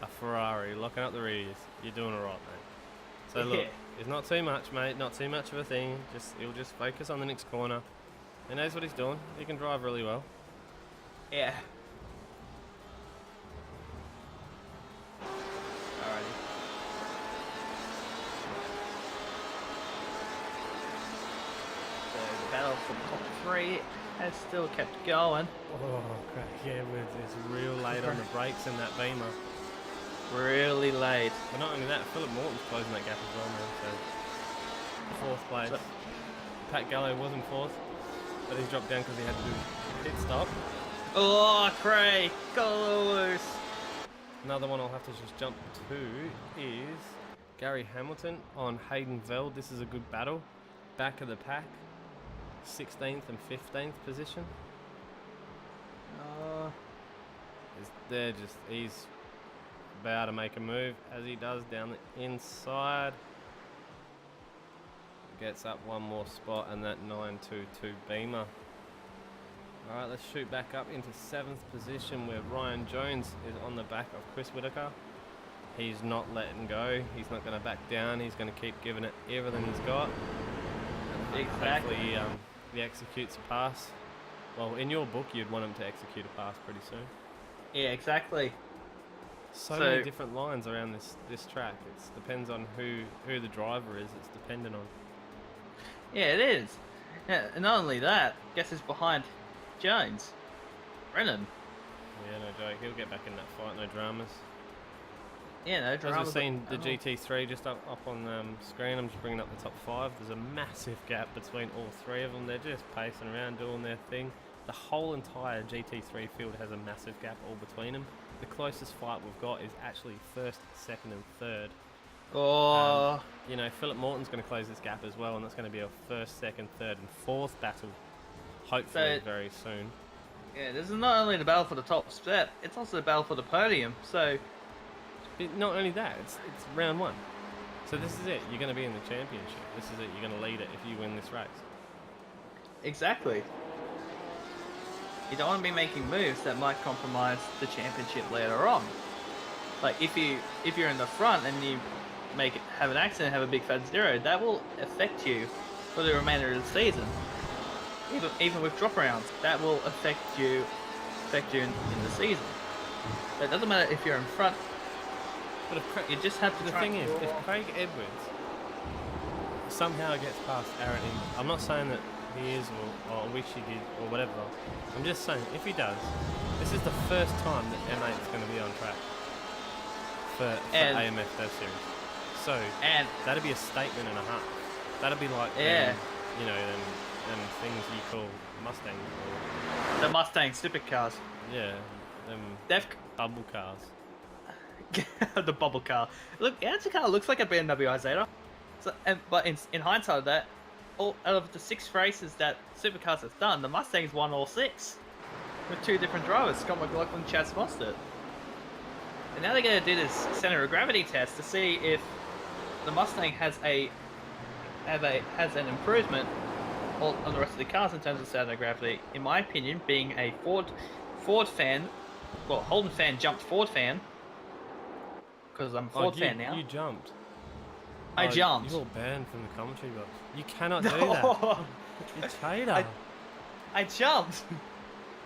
a Ferrari locking up the rears, you're doing alright, mate. So look, Yeah. it's not too much, mate. Not too much of a thing. He'll just focus on the next corner. He knows what he's doing. He can drive really well. Yeah. Alrighty. So the battle for top 3 has still kept going. Oh, Craig Edwards is real late on the brakes in that Beamer. Really late. But not only that, Philip Morton's closing that gap as well, man. So, 4th place. So- Pat Gallo was in 4th, but he's dropped down because he had to do pit stop. Oh, Craig, go loose. Another one I'll have to just jump to is Gary Hamilton on Hayden Veld. This is a good battle. Back of the pack, 16th and 15th position. He's about to make a move as he does down the inside. Gets up one more spot and that 922 Beamer. Alright, let's shoot back up into 7th position where Ryan Jones is on the back of Chris Whitaker. He's not letting go. He's not going to back down. He's going to keep giving it everything he's got. And Exactly. hopefully he executes a pass. Well, in your book, you'd want him to execute a pass pretty soon. Yeah, exactly. So So- many different lines around this track. It depends on who the driver is. It's dependent on. Yeah, it is. Yeah, and not only that, guess who's behind Jones? Brennan. Yeah, no joke. He'll get back in that fight. No dramas. Yeah, no As dramas we've seen the at all. GT3 just up on screen, I'm just bringing up the top 5. There's a massive gap between all 3 of them. They're just pacing around, doing their thing. The whole entire GT3 field has a massive gap all between them. The closest fight we've got is actually 1st, 2nd and 3rd. Oh, You know, Philip Morton's going to close this gap as well, and that's going to be a 1st, 2nd, 3rd and 4th battle, hopefully So- very soon. yeah, this is not only the battle for the top spot, it's also the battle for the podium. So, But not only that, it's round 1. So this is it. You're going to be in the championship. This is it. You're going to lead it if you win this race. exactly. You don't want to be making moves that might compromise the championship later on. Like if you're in the front and you have an accident, have a big fat 0, that will affect you for the remainder of the season. Even with drop rounds, that will affect you in the season. So it doesn't matter if you're in front. But if You just have to. the thing is, if Craig Edwards somehow gets past Aaron Ingram, I'm not saying that he is or I wish he did or whatever. I'm just saying if he does, this is the first time that M8 is going to be on track for And- AMF Dev Series. So And that'd be a statement and a half. That'd be like Yeah. them things you call Mustangs or the Mustang supercars, yeah, them they've bubble cars. the bubble car. Look, it actually kind of looks like a BMW Isetta. So, but in hindsight of that, out of the 6 races that Supercars has done, the Mustangs won all 6 with 2 different drivers, Scott McLaughlin and Chaz Mostert. And now they're going to do this center of gravity test to see if the Mustang has an improvement on the rest of the cars in terms of center of gravity. In my opinion, being a Ford fan, well, Holden fan jumped Ford fan. Because I'm a Ford fan now. You jumped. I jumped. You're banned from the commentary box. You cannot do that. You traitor. I jumped.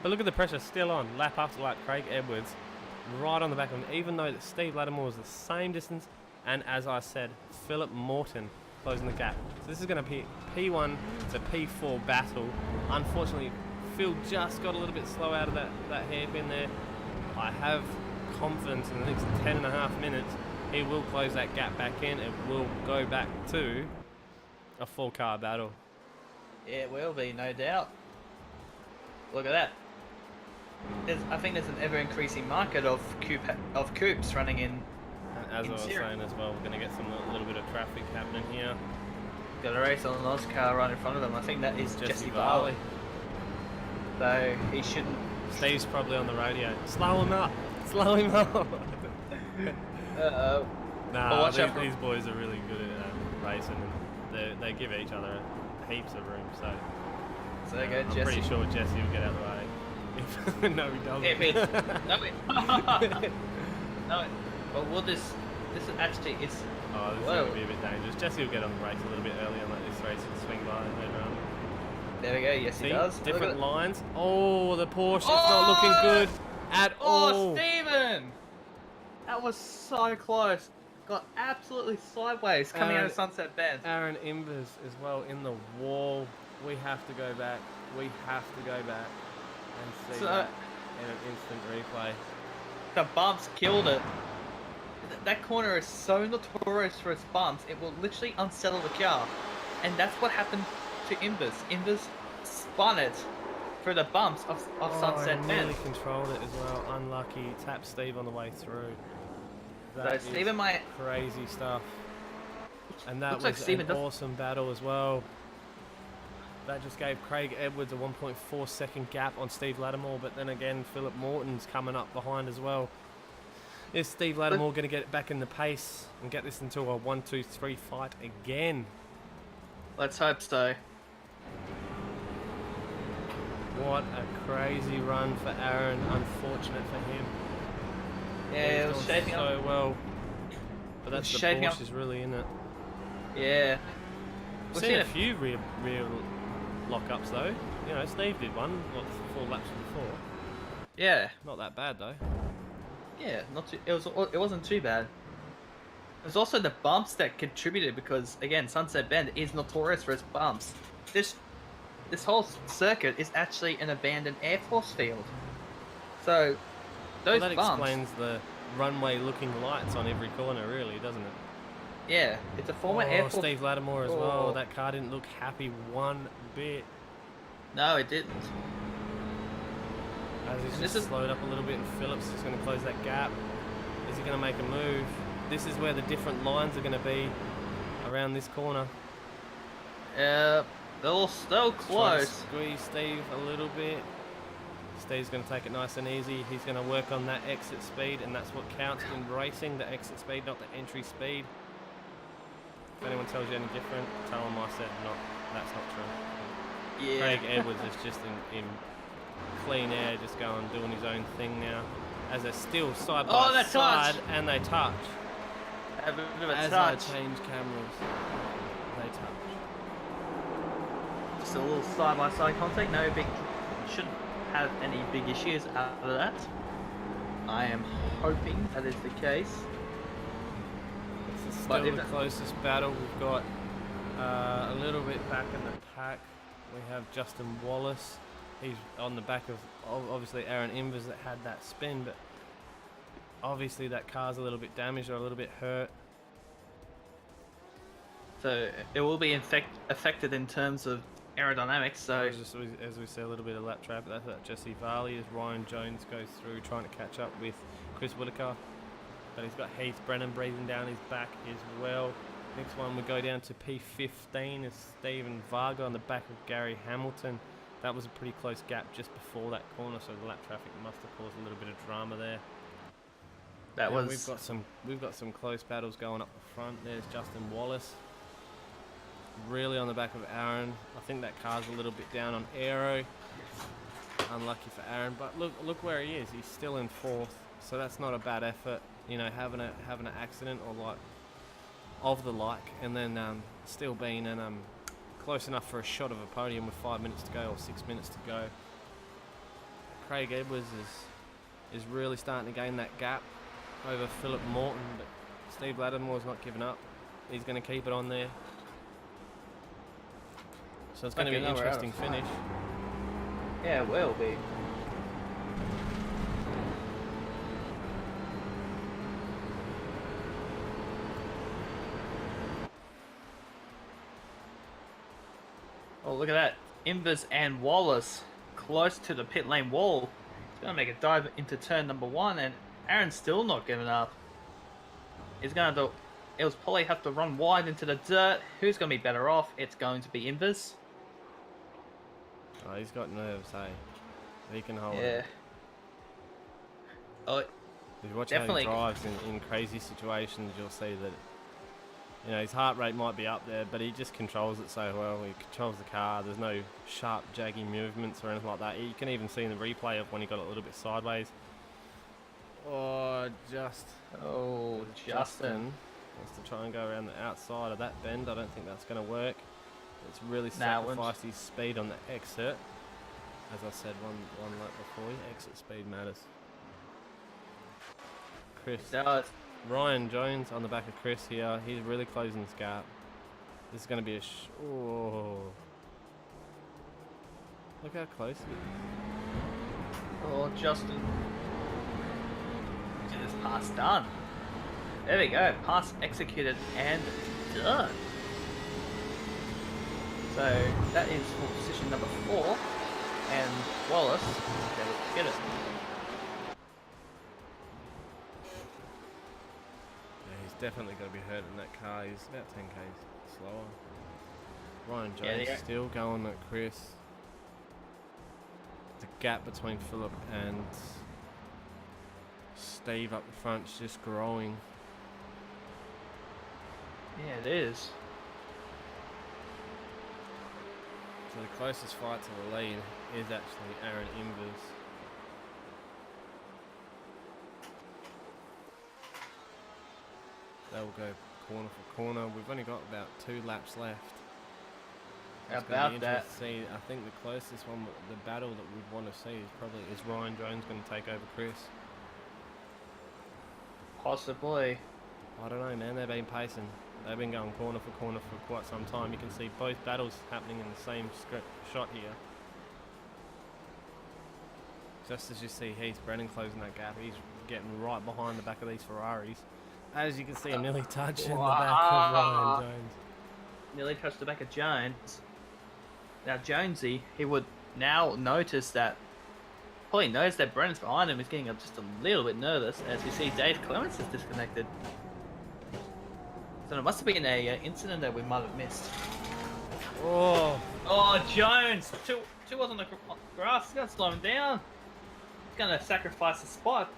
But look at the pressure still on. Lap after lap, Craig Edwards right on the back of him, even though that Steve Lattimore was the same distance. And as I said, Philip Morton closing the gap. So this is going to be P1 to P4 battle. Unfortunately, Phil just got a little bit slow out of that hairpin there. I have confidence in the next 10.5 minutes he will close that gap back in. It will go back to A 4-car battle. Yeah, it will be, no doubt. Look at that. I think there's an ever-increasing market of coupes running in. And as I was Syria. saying as well, we're going to get a little bit of traffic happening here. Got a race on an Oz car right in front of them. I think that is Jesse Varley. Varley. So he shouldn't. Steve's probably on the radio. Slow him up. Slow him up. Uh-oh. Nah, watch out for- these boys are really good at racing, and they give each other heaps of room. So So there you go, I'm Jesse. pretty sure Jesse will get out of the way. No, he doesn't. It means, no, but will this is actually it's. Oh, this is Whoa. going to be a bit dangerous. Jesse will get on the race a little bit early and let this race swing by later on. There we go. Yes, See, he does. Look different at- lines. Oh, the Porsche is Oh! not looking good at all. Oh, Steven! That was so close. Got absolutely sideways coming out of Sunset Bend. Aaron Imbers as well in the wall. We have to go back. We have to go back and see So- that in an instant replay. The bumps killed it. That corner is so notorious for its bumps, it will literally unsettle the car. And that's what happened to Imbers. Imbers spun it through the bumps of Sunset I Bend. nearly controlled it as well. Unlucky. Tapped Steve on the way through. So That is Steven might. crazy stuff. And that Looks like was Steven an does- awesome battle as well. That just gave Craig Edwards a 1.4 second gap on Steve Lattimore, but then again, Philip Morton's coming up behind as well. Is Steve Lattimore going to get it back in the pace and get this into a 1-2-3 fight again? Let's hope so. What a crazy run for Aaron. Unfortunate for him. Yeah, it He's was done shaping so up. well. But that's the shaping Porsche up. is really in it. Yeah. We've We've seen seen a it. few real lockups though. You know, Steve did one, what, 4 laps before. Yeah. Not that bad though. Yeah. Not too. It wasn't too bad. There's also the bumps that contributed because again, Sunset Bend is notorious for its bumps. This whole circuit is actually an abandoned Air Force field. So those Well, that bumps. explains the runway-looking lights on every corner, really, doesn't it? Yeah, it's a former Air Force. Steve Lattimore as well. Oh. That car didn't look happy one bit. No, it didn't. As he's And just this is- slowed up a little bit, and Phillips is going to close that gap. Is he going to make a move? This is where the different lines are going to be around this corner. They're all so Try to close. squeeze Steve a little bit. Steve's going to take it nice and easy. He's going to work on that exit speed, and that's what counts in racing, the exit speed, not the entry speed. If anyone tells you any different, tell them I said that's not true. Yeah. Craig Edwards is just in clean air, just doing his own thing now. As they're still side Oh, by that side, touch! and they touch. Have a bit of a As touch. I change cameras, they touch. Just a little side-by-side contact. No big. Shouldn't have any big issues out of that. I am hoping that is the case. This is But still if the that- closest battle. We've got a little bit back in the pack. We have Justin Wallace. He's on the back of obviously Aaron Imbers that had that spin, but obviously that car's a little bit damaged or a little bit hurt. So it will be affected in terms of aerodynamics. So Just as we say, a little bit of lap trap. That's that Jesse Varley as Ryan Jones goes through trying to catch up with Chris Whitaker. But he's got Heath Brennan breathing down his back as well. Next one we go down to P15 is Stephen Varga on the back of Gary Hamilton. That was a pretty close gap just before that corner, so the lap traffic must have caused a little bit of drama there. that And was. we've got some close battles going up the front. There's Justin Wallace, really on the back of Aaron. I think that car's a little bit down on aero. Unlucky for Aaron, but look where he is. He's still in 4th, so that's not a bad effort. You know, having an accident or like of the like, and then still being in close enough for a shot of a podium with 5 minutes to go or 6 minutes to go. Craig Edwards is really starting to gain that gap over Philip Morton, but Steve Lattimore's not giving up. He's going to keep it on there. So it's going to be an Okay, no, we're out of interesting time. finish. Yeah, it will be. Oh, look at that. Invers and Wallace close to the pit lane wall. He's going to make a dive into turn number 1, and Aaron's still not giving up. He's going to... He'll probably have to run wide into the dirt. Who's going to be better off? It's going to be Invers. Oh, he's got nerves, hey. He can hold Yeah. it. Oh, If you watch definitely. how he drives in crazy situations, you'll see that, you know, his heart rate might be up there, but he just controls it so well. He controls the car. There's no sharp, jaggy movements or anything like that. You can even see in the replay of when he got a little bit sideways. Oh, Justin wants to try and go around the outside of that bend. I don't think that's going to work. It's really sacrificed his speed on the exit. As I said one lap before, exit speed matters. Chris. Ryan Jones on the back of Chris here. He's really closing this gap. This is going to be a oh. Look how close he is. Oh, Justin. Get this pass done. There we go. Pass executed and done. So that is for position number 4. And Wallace is able to get it. Definitely going to be hurt in that car. He's about 10k slower. Ryan Jones still going at Chris. The gap between Philip and Steve up the front is just growing. Yeah, it is. So the closest fight to the lead is actually Aaron Invers. They'll go corner for corner. We've only got about 2 laps left. It's About that. see, I think the closest one, the battle that we'd want to see is Ryan Jones going to take over Chris. Possibly. I don't know, man. They've been pacing. They've been going corner for corner for quite some time. You can see both battles happening in the same shot here. Just as you see Heath Brennan closing that gap, he's getting right behind the back of these Ferraris. As you can see, nearly touching the back of Ryan Jones. Nearly touched the back of Jones. Now Jonesy, he would now notice that, probably knows that Brennan's behind him. He's getting just a little bit nervous as we see Dave Clements is disconnected. So it must have been a incident that we might have missed. Oh, Jones! Two was on the grass. He's gonna slow him down. He's gonna sacrifice the spot.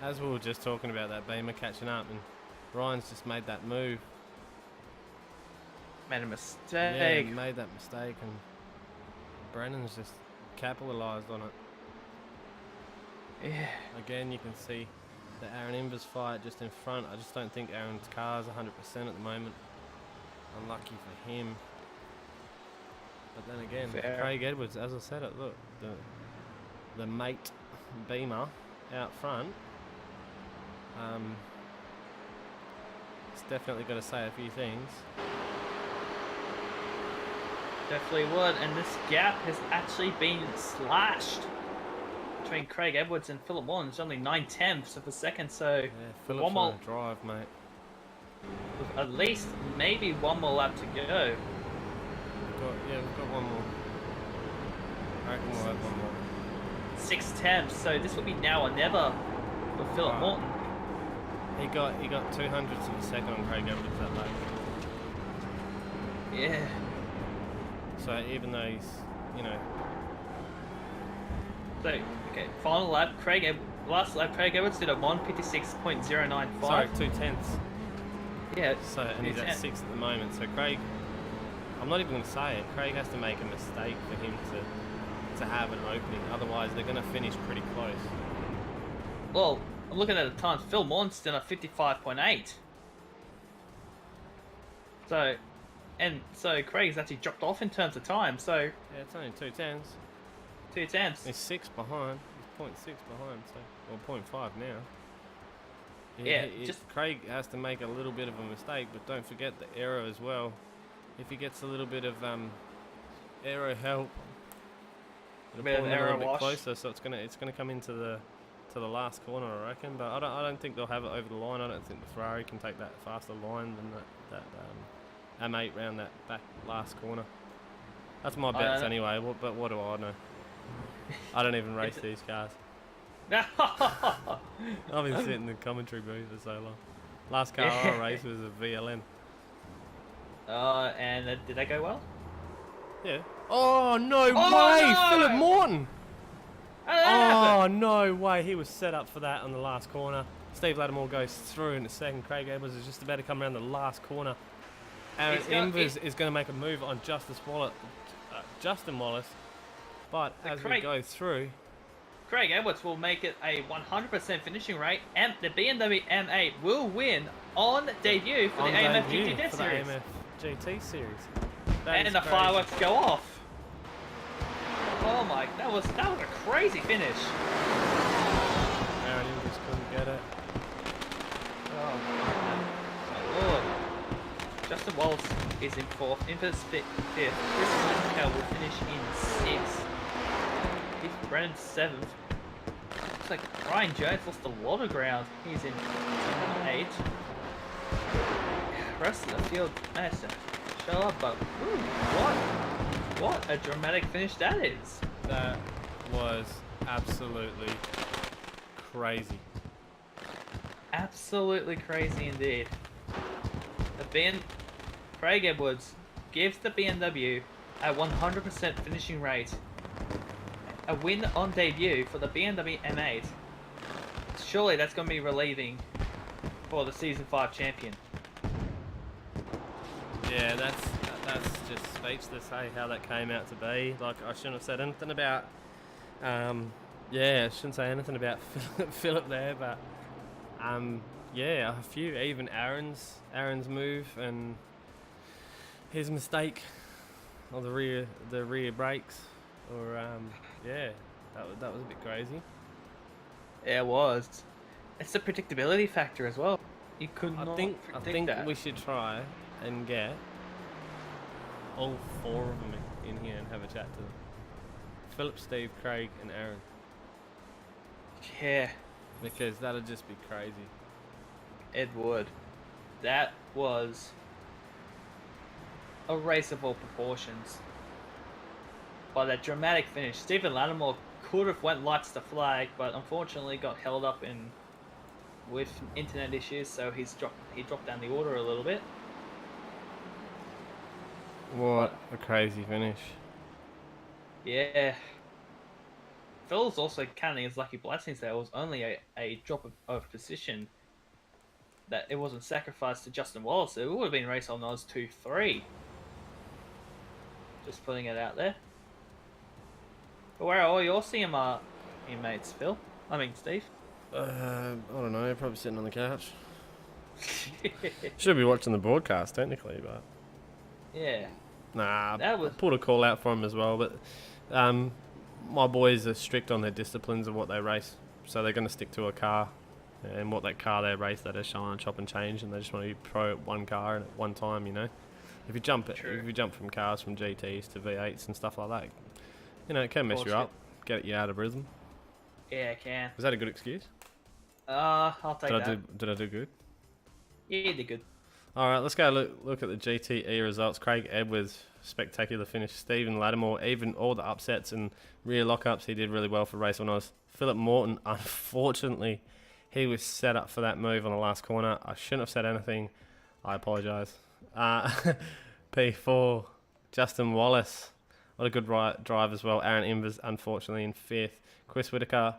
as we were just talking about that Beamer catching up, and Ryan's just made that move. Made a mistake. Yeah, he made that mistake, and Brennan's just capitalised on it. Yeah. Again, you can see the Aaron Invers fight just in front. I just don't think Aaron's car's 100% at the moment. Unlucky for him. But then again, Fair. Craig Edwards, as I said it, look, the mate Beamer out front. It's definitely got to say a few things. Definitely would, and this gap has actually been slashed between Craig Edwards and Philip Warren. It's only 9/10 of a second, so Yeah, Philip's one more, on a drive, mate. with at least maybe one more lap to go. We've got one more. I reckon we'll have one more. 6/10, so this will be now or never for Philip Right. Morton. He got 200ths of a second on Craig Edwards that lap. Yeah. So even though he's, you know, So, okay, final lap, last lap, Craig Edwards did a 1:56.095. sorry, 2/10. Yeah. So, and he's at 2:10. 6th at the moment. So Craig, I'm not even going to say it. Craig has to make a mistake for him to have an opening. Otherwise, they're going to finish pretty close. Well, I'm looking at the times. Phil Morton's done a 55.8. So Craig's actually dropped off in terms of time. So Yeah, it's only 2/10s. 2/10. He's 6 behind. He's 0.6 behind. So, or 0.5 now. Yeah, Craig has to make a little bit of a mistake, but don't forget the aero as well. If he gets a little bit of aero help, it'll Bit pull of him a aero little bit wash. closer. So it's gonna come into the last corner, I reckon. But I don't think they'll have it over the line. I don't think the Ferrari can take that faster line than that M8 round that back last corner. That's my bets anyway. But what do I know? I don't even race these cars. I've been sitting in the commentary booth for so long. Last car I raced was a VLN. And did that go well? Yeah. Oh no way! No! Philip Morton. How did that happen? Oh no way! He was set up for that on the last corner. Steve Lattimore goes through in a second. Craig Edwards is just about to come around the last corner. Aaron Invers is going to make a move on Justin Wallace, but as we go through, Craig Edwards will make it a 100% finishing rate, and the BMW M8 will win on debut for the AMF GT Series. AMF GT Series. And the fireworks go off. Oh my, that was a crazy finish. Aaron Invers couldn't get it. Oh my lord. Justin Wallace is in 4th, Invers 5th. Chris Whitaker will finish in 6th. Keith Brennan 7th. Looks like Ryan Jones lost a lot of ground. He's in 8th. The rest of the field managed to show up, but what a dramatic finish that is. That was absolutely crazy. Absolutely crazy indeed. Craig Edwards gives the BMW a 100% finishing rate. A win on debut for the BMW M8. Surely that's going to be relieving for the Season 5 champion. Yeah, that's just speechless, hey, how that came out to be. Like, I shouldn't have said anything about, I shouldn't say anything about Philip there, but, yeah, a few, even Aaron's move and his mistake on the rear brakes, or, yeah, that was a bit crazy. Yeah, it was. It's the predictability factor as well. You could not predict I think that. we should try and get all 4 of them in here and have a chat to them. Philip, Steve, Craig, and Aaron. Yeah, Because that'd just be crazy. it would. That was a race of all proportions. By that dramatic finish, Stephen Lattimore could have went lights to flag, but unfortunately got held up with internet issues, so he dropped down the order a little bit. What a crazy finish. Yeah. Phil's also counting his lucky blessings there. It was only a drop of position, that it wasn't sacrificed to Justin Wallace. It would have been race on Oz 2-3. Just putting it out there. But where are all your CMR teammates, Phil? I mean, Steve. I don't know, probably sitting on the couch. Should be watching the broadcast, technically, but... Yeah. Nah, That was- I pulled a call out for him as well, but my boys are strict on their disciplines of what they race, so they're going to stick to a car and what that car they race, that is shine, chop and change, and they just want to be pro at one car and at one time, you know. If you jump from cars from GTs to V8s and stuff like that, you know, it can mess you up, get you out of rhythm. Yeah, I can. Was that a good excuse? I'll take that. Did I do good? Yeah, you did good. All right, let's go look at the GTE results. Craig Edwards, spectacular finish. Stephen Lattimore, even all the upsets and rear lockups, he did really well for race 1 Oz. Philip Morton, unfortunately, he was set up for that move on the last corner. I shouldn't have said anything. I apologise. P4, Justin Wallace. What a good drive as well. Aaron Invers, unfortunately, in 5th. Chris Whitaker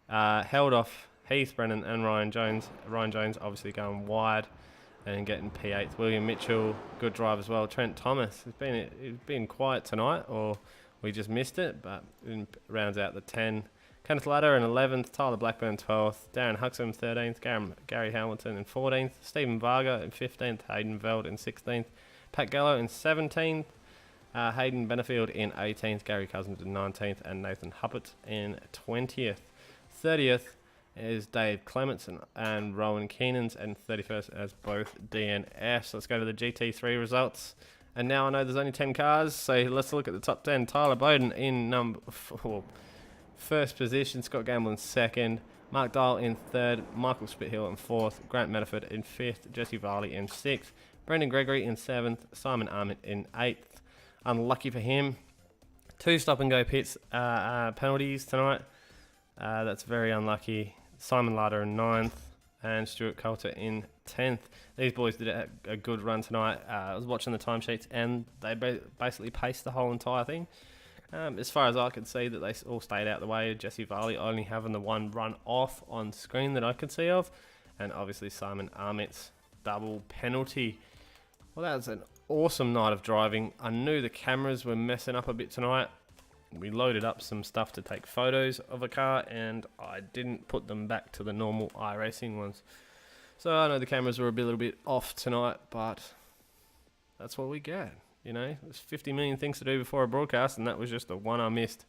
held off Heath Brennan and Ryan Jones. Ryan Jones obviously going wide and getting P8th. William Mitchell, good drive as well. Trent Thomas, it's been quiet tonight, or we just missed it, but rounds out the 10. Kenneth Ladder in 11th, Tyler Blackburn 12th, Darren Huxham 13th, Gary Hamilton in 14th, Stephen Varga in 15th, Hayden Veld in 16th, Pat Gallo in 17th, Hayden Benefield in 18th, Gary Cousins in 19th, and Nathan Huppert in 20th. 30th is Dave Clements and Rowan Keenans, and 31st as both DNS. Let's go to the GT3 results. And now I know there's only 10 cars, so let's look at the top 10. Tyler Bowden in first position, Scott Gamble in 2nd, Mark Dahl in 3rd, Michael Spithill in 4th, Grant Medford in 5th, Jesse Varley in 6th, Brendan Gregory in 7th, Simon Armitt in 8th. Unlucky for him, 2 stop and go pits penalties tonight. That's very unlucky. Simon Larder in 9th and Stuart Coulter in 10th. These boys did a good run tonight. I was watching the timesheets and they basically paced the whole entire thing. As far as I could see, that they all stayed out the way. Jesse Varley only having the one run off on screen that I could see of. And obviously Simon Armit's double penalty. Well, that was an awesome night of driving. I knew the cameras were messing up a bit tonight. We loaded up some stuff to take photos of a car and I didn't put them back to the normal iRacing ones. So I know the cameras were a little bit off tonight, but that's what we get. You know, there's 50 million things to do before a broadcast, and that was just the one I missed.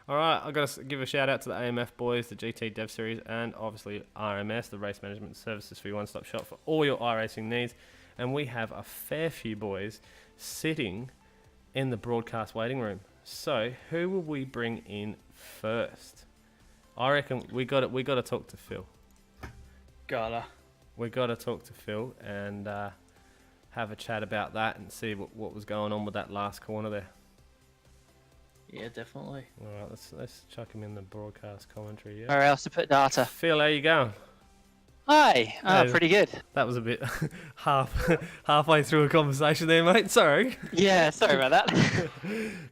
All right, I've got to give a shout out to the AMF boys, the GT Dev Series, and obviously RMS, the Race Management Services for your one-stop shop for all your iRacing needs. And we have a fair few boys sitting in the broadcast waiting room. So who will we bring in first? I reckon we got to talk to Phil. We got to talk to Phil and have a chat about that and see what was going on with that last corner there. Yeah, definitely. All right, let's chuck him in the broadcast commentary. Yeah. Where else to put data? Phil, how you going? Hi. Hey. Pretty good. That was a bit halfway through a conversation there, mate. Sorry. Yeah, sorry about that.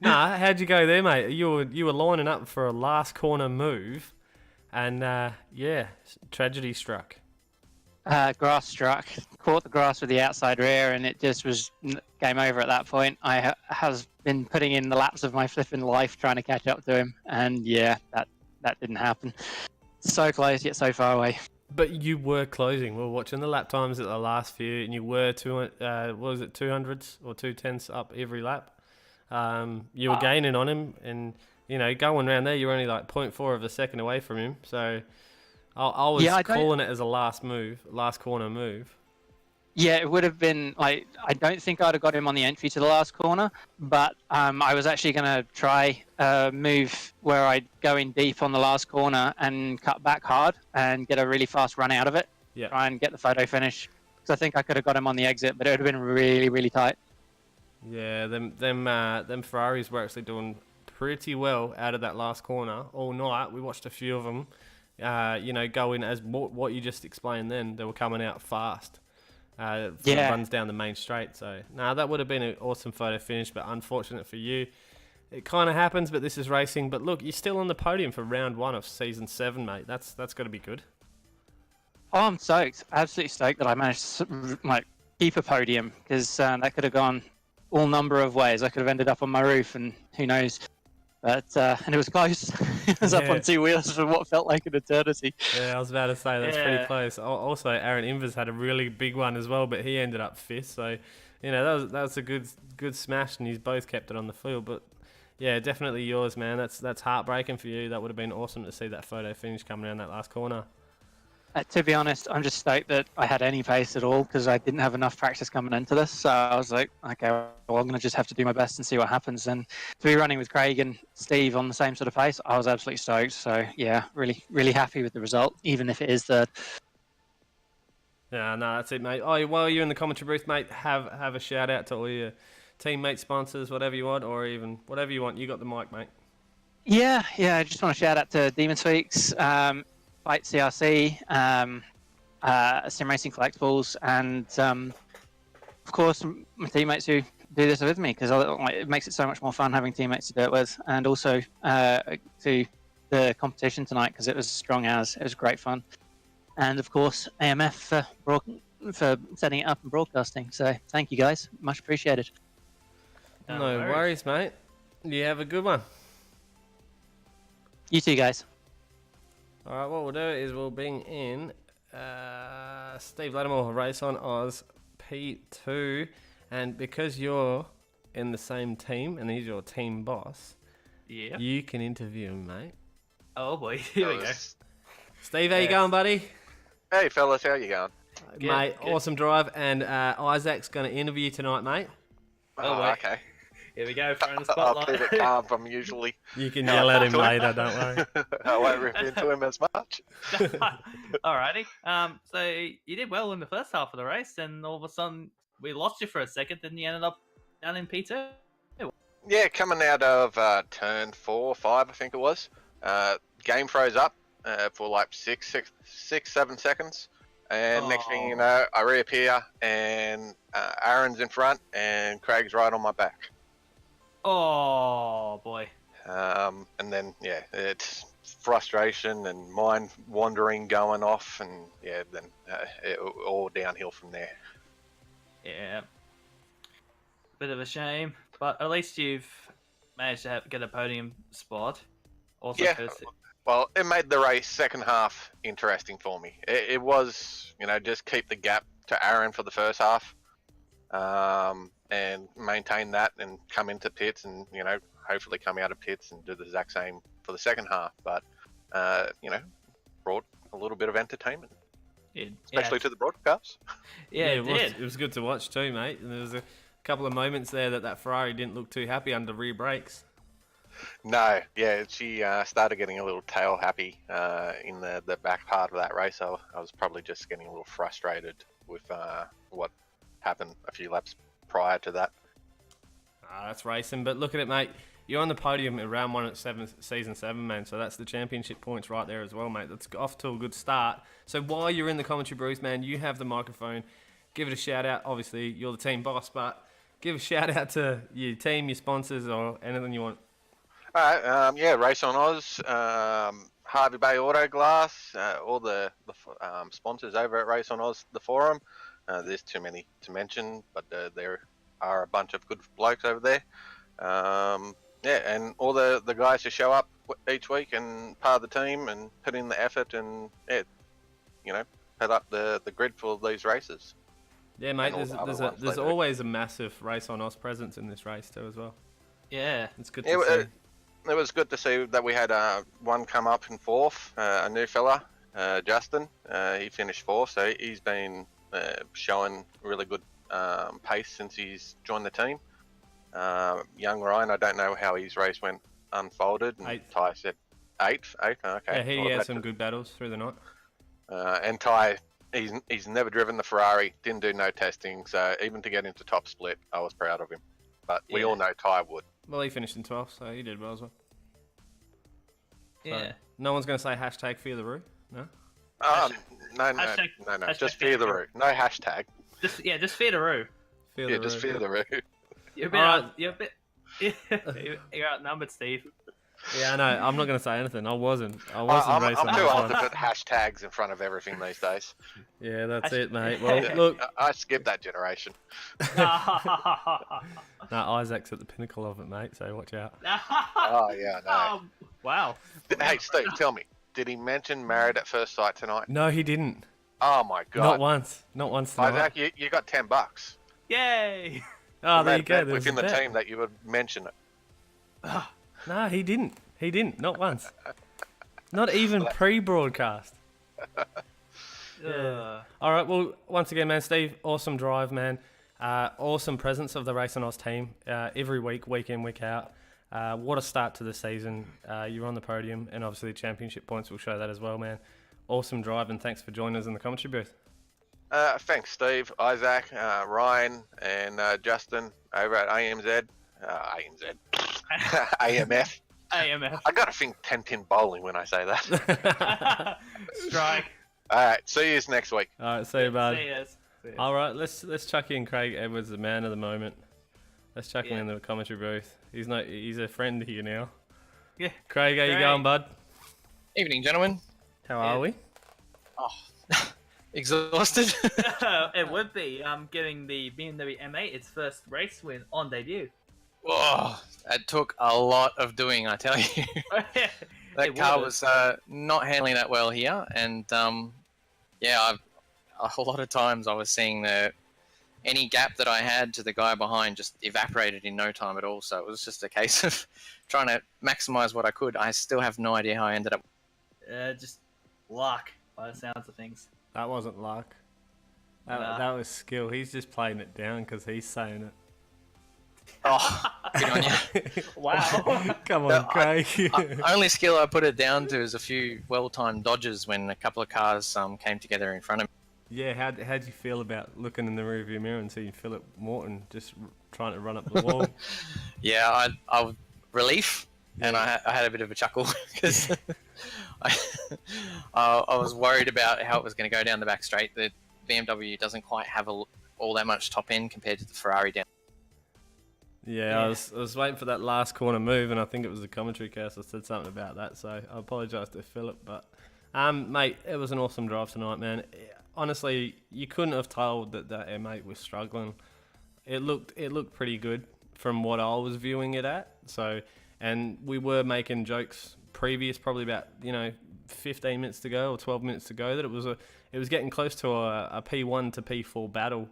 Nah, how'd you go there, mate? You were lining up for a last corner move, and yeah, tragedy struck. Grass struck, caught the grass with the outside rear, and it just was game over at that point. I have been putting in the laps of my flipping life trying to catch up to him, and yeah, that didn't happen. So close, yet so far away. But you were closing. We were watching the lap times at the last few, and you were 200s or 210s up every lap. You were gaining on him, and you know, going around there, you were only like 0.4 of a second away from him. So I was calling it as a last corner move. Yeah, it would have been like, I don't think I'd have got him on the entry to the last corner, but I was actually going to try a move where I'd go in deep on the last corner and cut back hard and get a really fast run out of it. Yeah. Try and get the photo finish. Because I think I could have got him on the exit, but it would have been really, really tight. Yeah, them Ferraris were actually doing pretty well out of that last corner all night. We watched a few of them, go in as what you just explained then. They were coming out fast. Runs down the main straight. So, that would have been an awesome photo finish, but unfortunate for you. It kind of happens, but this is racing. But look, you're still on the podium for round 1 of season 7, mate. That's got to be good. Oh, I'm stoked. Absolutely stoked that I managed to keep a podium, because that could have gone all number of ways. I could have ended up on my roof, and who knows. But and it was close. It was up on 2 wheels for what felt like an eternity. Yeah, I was about to say that's pretty close. Also, Aaron Invers had a really big one as well, but he ended up 5th. So, that was a good smash, and he's both kept it on the field. But yeah, definitely yours, man. That's heartbreaking for you. That would have been awesome to see that photo finish coming around that last corner. To be honest, I'm just stoked that I had any pace at all, because I didn't have enough practice coming into this. So I was like, okay, well, I'm going to just have to do my best and see what happens. And to be running with Craig and Steve on the same sort of pace, I was absolutely stoked. So yeah, really, really happy with the result, even if it is third. Yeah, no, that's it, mate. Oh, while you're in the commentary booth, mate, have a shout out to all your teammates, sponsors, whatever you want, or even whatever you want. You got the mic, mate. Yeah, I just want to shout out to Demon Tweaks, Fight CRC, Sim Racing Collectibles, and of course my teammates who do this with me, because it makes it so much more fun having teammates to do it with, and also to the competition tonight, because it was strong as. It was great fun. And of course AMF for setting it up and broadcasting. So thank you guys, much appreciated. No worries, mate. You have a good one. You too, guys. All right, what we'll do is we'll bring in Steve Lattimore, Race on Oz P2, and because you're in the same team and he's your team boss, you can interview him, mate. Oh boy, here we go. Steve, how you going, buddy? Hey fellas, how you going? Mate, awesome drive, and Isaac's going to interview you tonight, mate. Oh, wait. Okay. Here we go, throwing the I'll spotlight. keep it calm from usually. You can yell at him later, don't worry. I won't rip into him as much. Alrighty. So you did well in the first half of the race, and all of a sudden we lost you for a second, and you ended up down in P2. Yeah, coming out of turn 4 or 5, I think it was. Game froze up for like 7 seconds. And next thing you know, I reappear and Aaron's in front and Craig's right on my back. Oh boy. And then, yeah, it's frustration and mind wandering going off. And yeah, then it all downhill from there. Yeah. Bit of a shame, but at least you've managed to get a podium spot. Also, Yeah. Well, it made the race second half interesting for me. It was, just keep the gap to Aaron for the first half, and maintain that and come into pits and, hopefully come out of pits and do the exact same for the second half. But, brought a little bit of entertainment, especially to the broadcast. Yeah, it did. It was good to watch too, mate. And there was a couple of moments there that Ferrari didn't look too happy under rear brakes. No, yeah, she started getting a little tail happy in the back part of that race. I was probably just getting a little frustrated with what happened a few laps prior to that. That's racing, but look at it, mate. You're on the podium in round 1 at season 7, man. So that's the championship points right there as well, mate. That's off to a good start. So while you're in the commentary booth, man, you have the microphone. Give it a shout out. Obviously, you're the team boss, but give a shout out to your team, your sponsors, or anything you want. All right, Race on Oz, Harvey Bay Auto Glass, all the sponsors over at Race on Oz, the forum. There's too many to mention, but there are a bunch of good blokes over there. And all the guys who show up each week and part of the team and put in the effort and, put up the grid for these races. Yeah, mate, And there's always a massive Race on Oz presence in this race too as well. Yeah. It's good to see. It was good to see that we had one come up in 4th, a new fella, Justin. He finished 4th, so he's been showing really good pace since he's joined the team. Young Ryan, I don't know how his race went unfolded. And 8th. Ty said 8th? Okay. Yeah, he had some good battles through the night. And Ty, he's never driven the Ferrari, didn't do no testing, so even to get into top split, I was proud of him. But we all know Ty would. Well, he finished in 12th, so he did well as well. Yeah. So, no one's going to say hashtag fear the Roo? No? No. Just fear the Roo. No hashtag. Just fear the Roo. Just fear the Roo. You're a bit. You're outnumbered, Steve. Yeah, I know. I'm not going to say anything. I wasn't I'm racing. too old to put hashtags in front of everything these days. Yeah, that's it, mate. Well, look. I skipped that generation. No, Isaac's at the pinnacle of it, mate, so watch out. Oh, yeah, no. Wow. Hey, Steve, tell me, did he mention Married at First Sight tonight? No, he didn't. Oh, my God. Not once. Not once tonight. Isaac, you got $10. Yay! Oh, there you go. Within the team that you would mention it. No, he didn't. He didn't. Not once. Not even pre-broadcast. Yeah. All right. Well, once again, man, Steve, awesome drive, man. Awesome presence of the Race on Oz team every week, week in, week out. What a start to the season. You're on the podium, and obviously the championship points will show that as well, man. Awesome drive, and thanks for joining us in the commentary booth. Thanks, Steve, Isaac, Ryan, and Justin over at AMF. AMF. I gotta think 10-pin bowling when I say that. Strike. All right, see you next week. All right, see you, bud. See yous. All right, let's chuck in Craig Edwards, the man of the moment. Let's chuck him in the commentary booth. He's a friend here now. Yeah. Craig, how you going, bud? Evening, gentlemen. How are we? Exhausted. It would be. Getting the BMW M8 its first race win on debut. Whoa, it took a lot of doing, I tell you. That car was not handling that well here, and a lot of times I was seeing any gap that I had to the guy behind just evaporated in no time at all. So it was just a case of trying to maximize what I could. I still have no idea how I ended up. Just luck, by the sounds of things. That wasn't luck. That was skill. He's just playing it down because he's saying it. Oh, good on you. Wow. Come on, Craig. Only skill I put it down to is a few well-timed dodges when a couple of cars came together in front of me. Yeah, how'd you feel about looking in the rearview mirror and seeing Philip Morton just trying to run up the wall? Yeah, I relief, and Yeah. I had a bit of a chuckle because I, I was worried about how it was going to go down the back straight. The BMW doesn't quite have all that much top end compared to the Ferrari down. Yeah, I was waiting for that last corner move, and I think it was the commentary cast that said something about that. So I apologise to Philip, but mate, it was an awesome drive tonight, man. Honestly, you couldn't have told that M8 was struggling. It looked pretty good from what I was viewing it at. So, and we were making jokes previous, probably about 15 minutes to go or 12 minutes to go, that it was getting close to a P1 to P4 battle.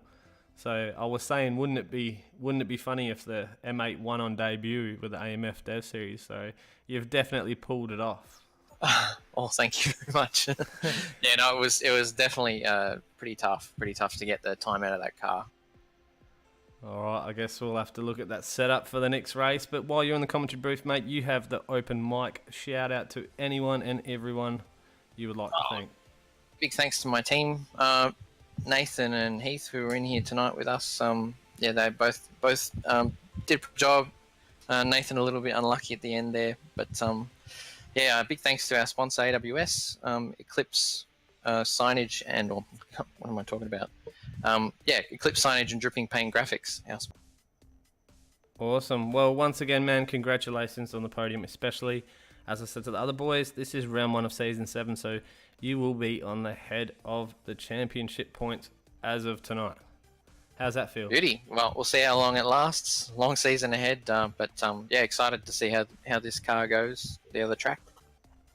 So I was saying, wouldn't it be funny if the M8 won on debut with the AMF Dev Series? So you've definitely pulled it off. Oh, thank you very much. Yeah, no, it was definitely pretty tough to get the time out of that car. All right, I guess we'll have to look at that setup for the next race. But while you're in the commentary booth, mate, you have the open mic. Shout out to anyone and everyone you would like to thank. Big thanks to my team, Nathan and Heath, who were in here tonight with us. Yeah, they both did a job. Nathan a little bit unlucky at the end there, but yeah, big thanks to our sponsor AWS, Eclipse signage and what am I talking about? Yeah, Eclipse signage and dripping paint graphics. Awesome. Well, once again, man, congratulations on the podium, especially as I said to the other boys. This is round 1 of season 7, so you will be on the head of the championship points as of tonight. How's that feel? Beauty. Well, we'll see how long it lasts. Long season ahead, but yeah, excited to see how this car goes the other track.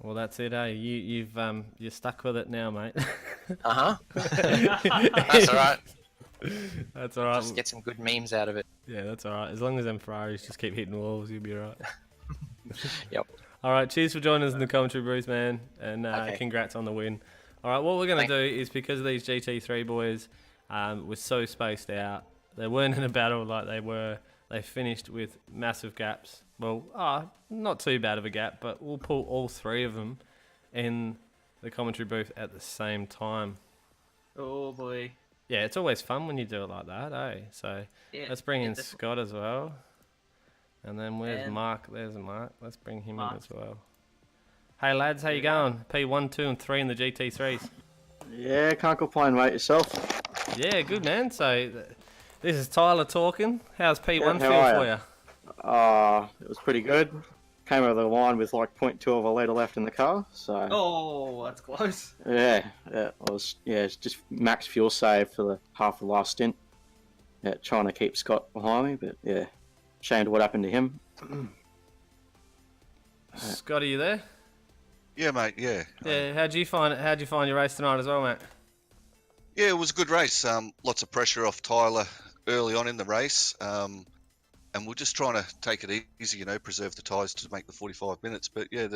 Well, that's it, eh? You're stuck with it now, mate. That's all right. That's all right. Just get some good memes out of it. Yeah, that's all right. As long as them Ferraris just keep hitting walls, you'll be all right. Yep. All right, cheers for joining us in the commentary booth, man, and Okay. congrats on the win. All right, what we're going to do is, because of these GT3 boys were so spaced out, they weren't in a battle like they were. They finished with massive gaps. Well, not too bad of a gap, but we'll pull all 3 of them in the commentary booth at the same time. Oh boy. Yeah, it's always fun when you do it like that, eh? So Yeah, let's bring in definitely. Scott as well. And then where's And Mark? There's Mark. Let's bring him Mark. in as well. Hey lads, how you going? P1, 2 and 3 in the GT3s. Yeah, can't complain, mate. Yourself? Yeah, good man. So this is Tyler talking. How's P1 Yeah, how feel are for ya? you? It was pretty good. Came over the line with like 0.2 of a litre left in the car, so Oh, that's close. yeah, it's just max fuel save for the half the last stint. Yeah, trying to keep Scott behind me, but yeah, ashamed of what happened to him. Scott, are you there? Yeah, mate. Yeah. Yeah. How'd you find it? How'd you find your race tonight as well, mate? Yeah, it was a good race. Lots of pressure off Tyler early on in the race. And we're just trying to take it easy, preserve the tyres to make the 45 minutes. But yeah,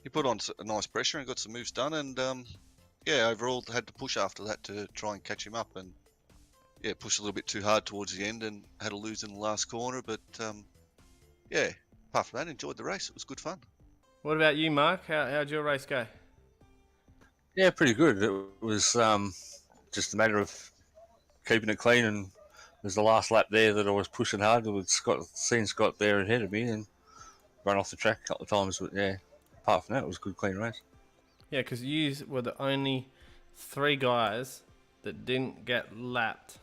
he put on a nice pressure and got some moves done. And yeah, overall had to push after that to try and catch him up. And yeah, pushed a little bit too hard towards the end and had to lose in the last corner. But yeah, apart from that, enjoyed the race. It was good fun. What about you, Mark? How'd your race go? Yeah, pretty good. It was just a matter of keeping it clean, and there's the last lap there that I was pushing hard with seeing Scott there ahead of me and run off the track a couple of times. But yeah, apart from that, it was a good, clean race. Yeah, because you were the only 3 guys that didn't get lapped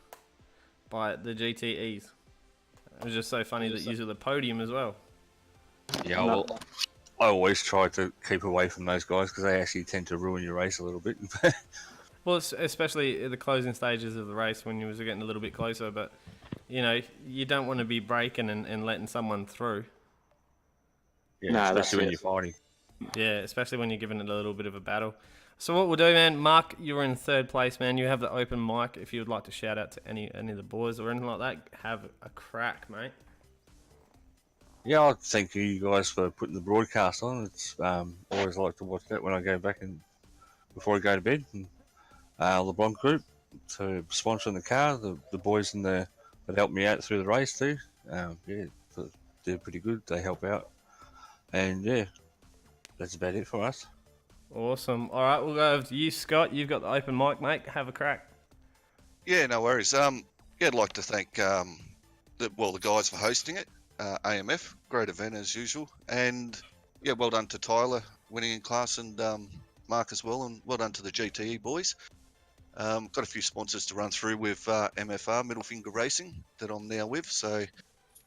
by the GTEs. It was just so funny that you were the podium as well. Yeah, well, I always try to keep away from those guys because they actually tend to ruin your race a little bit. Well, especially at the closing stages of the race when you was getting a little bit closer, but you don't want to be braking and letting someone through. Yeah, No, that's especially when it. you're fighting. Yeah, especially when you're giving it a little bit of a battle. So what we'll do, man, Mark, you were in 3rd place, man. You have the open mic. If you would like to shout out to any of the boys or anything like that, have a crack, mate. Yeah, I'd thank you guys for putting the broadcast on. It's always like to watch that when I go back and before I go to bed. And, LeBron Group to sponsoring the car, the boys in there that helped me out through the race too. Yeah, they're pretty good. They help out, and yeah, that's about it for us. Awesome. All right, we'll go over to you, Scott. You've got the open mic, mate. Have a crack. Yeah, no worries. Yeah, I'd like to thank the guys for hosting it. AMF, great event as usual, and yeah, well done to Tyler winning in class and Mark as well, and well done to the GTE boys. Got a few sponsors to run through with MFR, Middle Finger Racing, that I'm now with. So,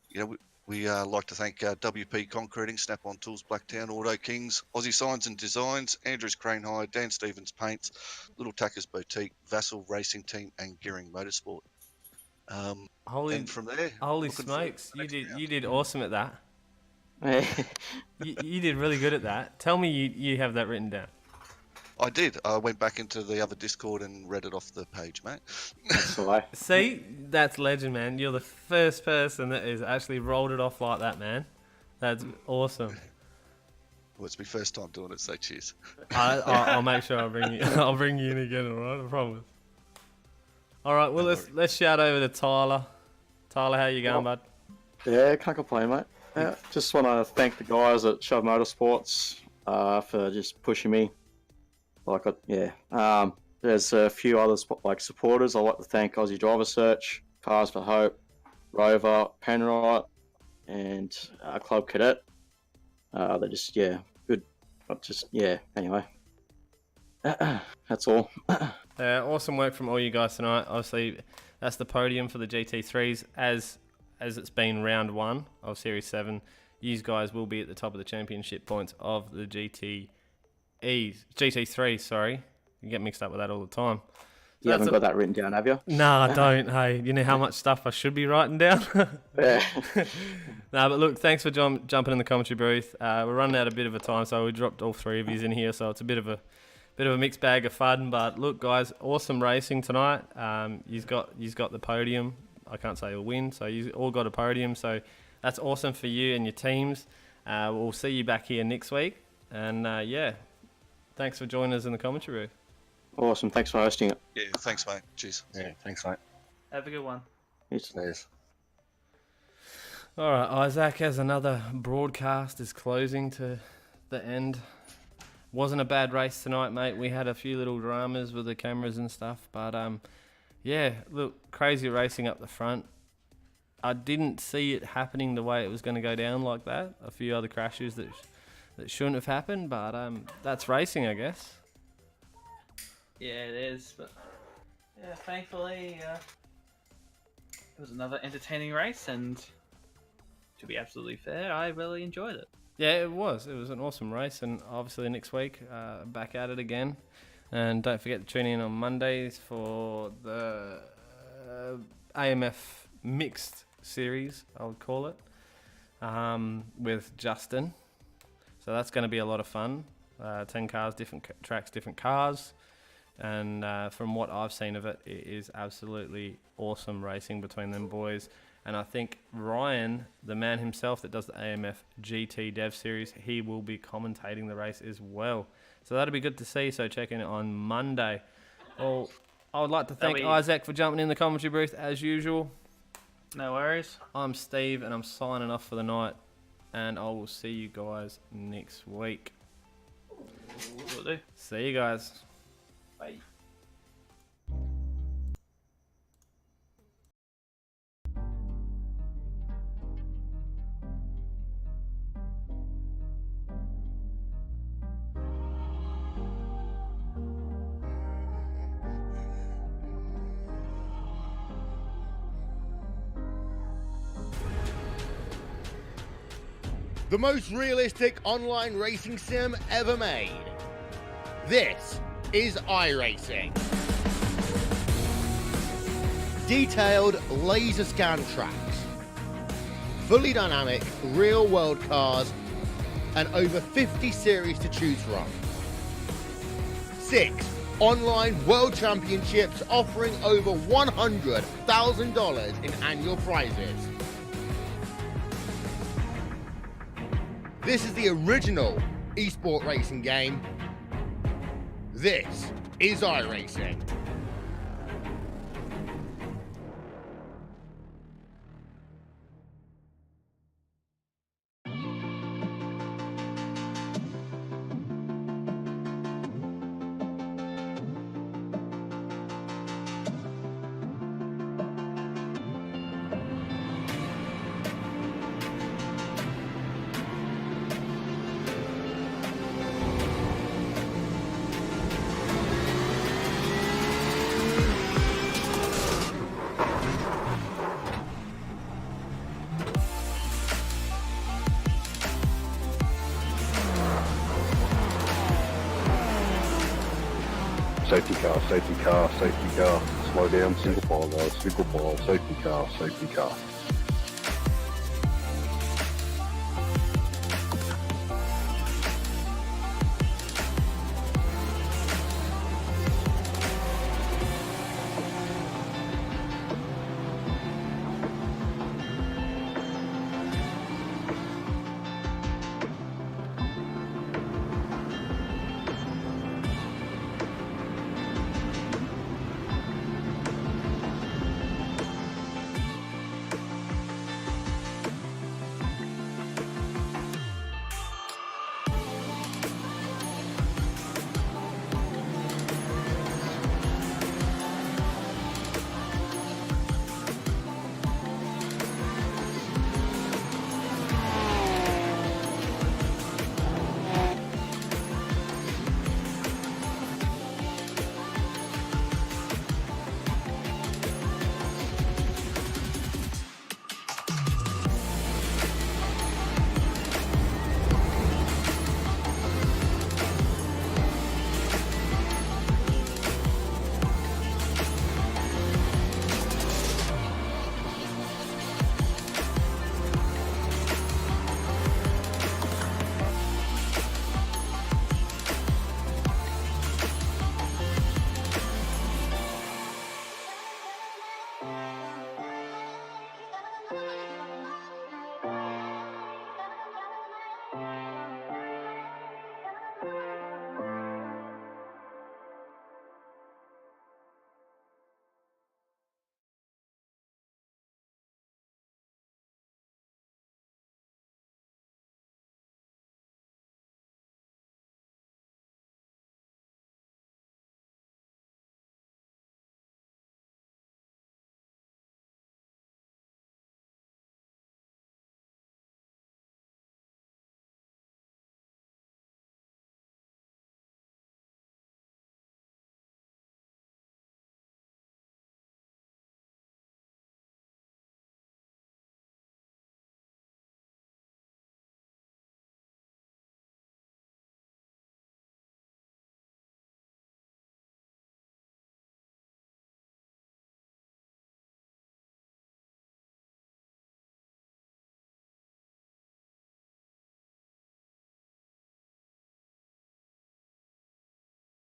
you know, we like to thank WP Concreting, Snap-on Tools, Blacktown, Auto Kings, Aussie Signs and Designs, Andrews Crane Hire, Dan Stevens Paints, Little Tackers Boutique, Vassal Racing Team, and Gearing Motorsport. And from there, Holy looking forward smokes! to the next round. You did awesome at that. Yeah. You did really good at that. Tell me you have that written down. I did. I went back into the other Discord and read it off the page, mate. That's the way. See, that's legend, man. You're the first person that has actually rolled it off like that, man. That's awesome. Well, it's my first time doing it, so cheers. I'll make sure I'll bring you in again, alright? I promise. Alright, well let's shout over to Tyler. Tyler, how you going, bud? Yeah, can't complain, mate. Yeah, just want to thank the guys at Shove Motorsports for just pushing me. There's a few other supporters. I'd like to thank Aussie Driver Search, Cars for Hope, Rover, Penrite, and Club Cadet. They're just good. Anyway, that's all. Awesome work from all you guys tonight. Obviously, that's the podium for the GT3s as it's been round 1 of Series 7. You guys will be at the top of the championship points of the GT3, sorry. You get mixed up with that all the time. So You haven't got that written down, have you? No, I don't. Hey, you know how much stuff I should be writing down? Yeah. No, but look, thanks for jumping in the commentary booth. We're running out a bit of a time, so we dropped all 3 of you in here, so it's a bit of a mixed bag of fun. But look, guys, awesome racing tonight. You've got the podium. I can't say you'll win, so you all got a podium. So that's awesome for you and your teams. We'll see you back here next week. And thanks for joining us in the commentary booth. Awesome. Thanks for hosting it. Yeah, thanks, mate. Cheers. Yeah, thanks, mate. Have a good one. Cheers. All right, Isaac, as another broadcast is closing to the end. Wasn't a bad race tonight, mate. We had a few little dramas with the cameras and stuff, but look, crazy racing up the front. I didn't see it happening the way it was going to go down like that. A few other crashes that shouldn't have happened, but that's racing, I guess. Yeah, it is, but yeah, thankfully it was another entertaining race, and to be absolutely fair, I really enjoyed it. Yeah, it was. It was an awesome race, and obviously next week, back at it again. And don't forget to tune in on Mondays for the AMF Mixed Series, I would call it, with Justin. So that's going to be a lot of fun. 10 cars, different tracks, different cars. And from what I've seen of it, it is absolutely awesome racing between them boys. And I think Ryan, the man himself that does the AMF GT Dev Series, he will be commentating the race as well. So that'll be good to see. So check in on Monday. Well, I would like to thank Isaac for jumping in the commentary booth as usual. No worries. I'm Steve, and I'm signing off for the night. And I will see you guys next week. Will do. See you guys. Bye. The most realistic online racing sim ever made. This is iRacing. Detailed laser scan tracks, fully dynamic real world cars, and over 50 series to choose from. 6 online world championships offering over $100,000 in annual prizes. This is the original esport racing game. This is iRacing. safety car, safety car, safety car. Slow down, single file guys, single file, safety car, safety car.